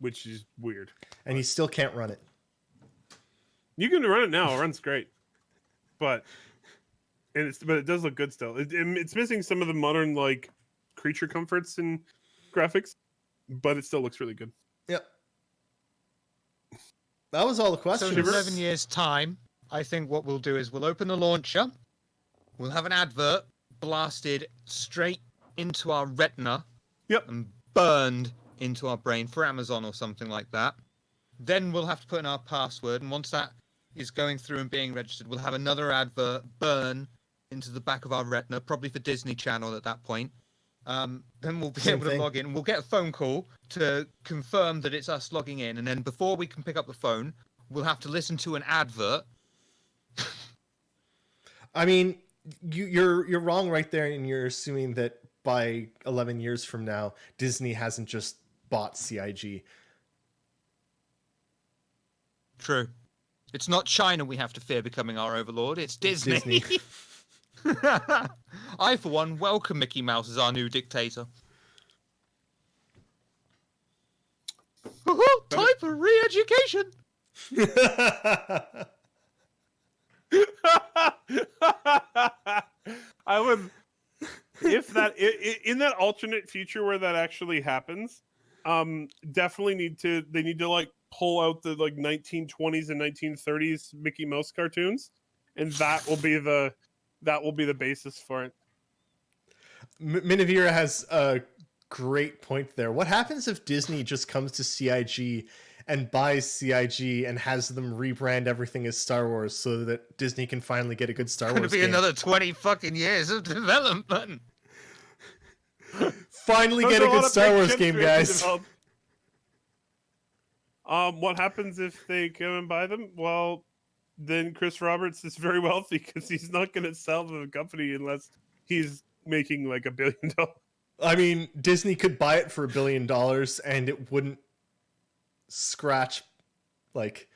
which is weird. and you still can't run it. You can run it now. It runs great. But it does look good still. It's missing some of the modern creature comforts and graphics, but it still looks really good. Yep. That was all the So questions. in 11 years' time, I think what we'll do is we'll open the launcher, we'll have an advert blasted straight into our retina Yep. and burned into our brain for Amazon or something like that. Then we'll have to put in our password, and once that is going through and being registered, we'll have another advert burn into the back of our retina, probably for Disney Channel at that point. Then we'll be Same able to thing. log in. We'll get a phone call to confirm that it's us logging in, and then before we can pick up the phone, we'll have to listen to an advert. I mean, you're wrong right there, and you're assuming that by 11 years from now, Disney hasn't just bought CIG. True. It's not China we have to fear becoming our overlord. It's Disney. Disney. I, for one, welcome Mickey Mouse as our new dictator. Time for re-education. I would, if that in that alternate future where that actually happens, definitely they need to like pull out the like 1920s and 1930s Mickey Mouse cartoons, and that will be the basis for it. Minivira has a great point there. What happens if Disney just comes to CIG and buys CIG and has them rebrand everything as Star Wars so that Disney can finally get a good Star Wars It's going to be game? another 20 fucking years of development. Finally get a good Star Wars game, guys. What happens if they come and buy them? Well, then Chris Roberts is very wealthy because he's not going to sell the company unless he's making like $1 billion. I mean, Disney could buy it for $1 billion and it wouldn't scratch like.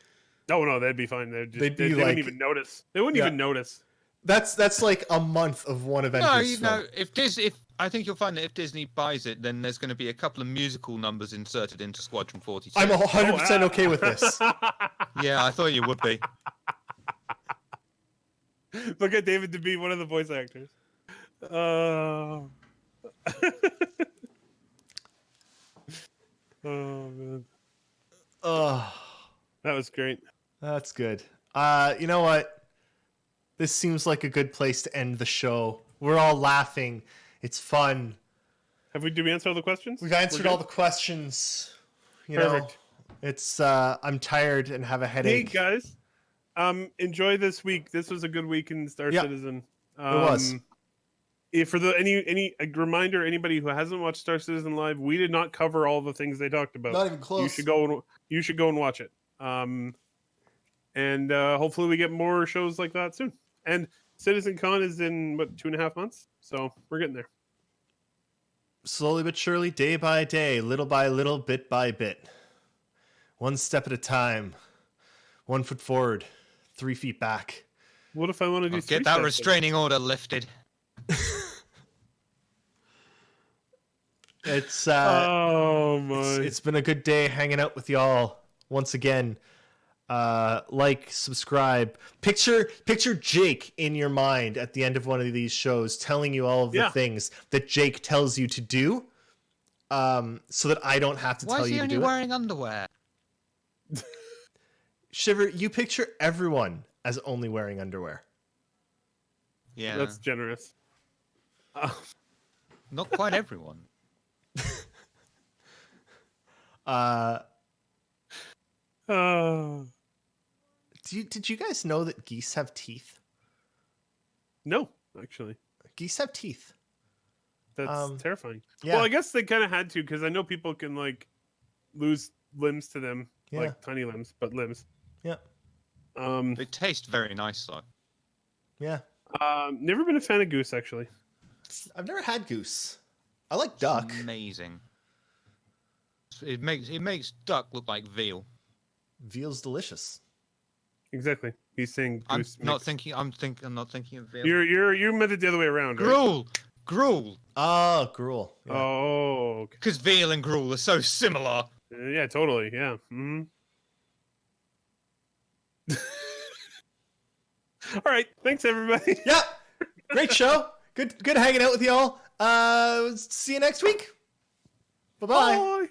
Oh no, that'd be fine. They like, wouldn't even notice. They wouldn't even notice. That's like a month of one Avengers film. If I think you'll find that if Disney buys it, then there's going to be a couple of musical numbers inserted into Squadron 42. I'm 100% okay with this. Yeah, I thought you would be. Look at David to be one of the voice actors. Oh man. Oh, That was great. that's good. You know what? This seems like a good place to end the show. We're all laughing. It's fun. Did we answer all the questions? We've answered all the questions. You Perfect. know, it's I'm tired and have a headache. Hey guys, enjoy this week. This was a good week in Star Citizen. It was. If for a reminder, anybody who hasn't watched Star Citizen Live, we did not cover all the things they talked about. Not even close. You should go and watch it. And hopefully we get more shows like that soon. And Citizen Con is in 2.5 months, so we're getting there. Slowly but surely, day by day, little by little, bit by bit. One step at a time. 1 foot forward, 3 feet back. What if I want to do? Get that restraining order lifted. It's oh my! it's been a good day hanging out with y'all once again. Like, subscribe. Picture Jake in your mind at the end of one of these shows, telling you all of the things that Jake tells you to do, so that I don't have to tell you to do it. Why is he only wearing underwear? Shiver, you picture everyone as only wearing underwear. Yeah, That's generous. not quite everyone. Did you guys know that geese have teeth? No, actually, Geese have teeth. that's terrifying. yeah. Well, I guess they kind of had to because I know people can like lose limbs to them, Yeah. like tiny limbs, but limbs. Yeah. They taste very nice, though. Yeah. Never been a fan of goose actually. I've never had goose. I like duck. Amazing. It makes duck look like veal. Veal's delicious. Exactly. He's saying I'm goose. not thinking of veal. You meant it the other way around. Right? Gruel. Oh, gruel. Yeah. Oh, okay. Because veal and gruel are so similar. Yeah, totally. Yeah. Mm-hmm. All right. Thanks, everybody. Yeah. Great show. Good hanging out with y'all. See you next week. Bye-bye. Bye.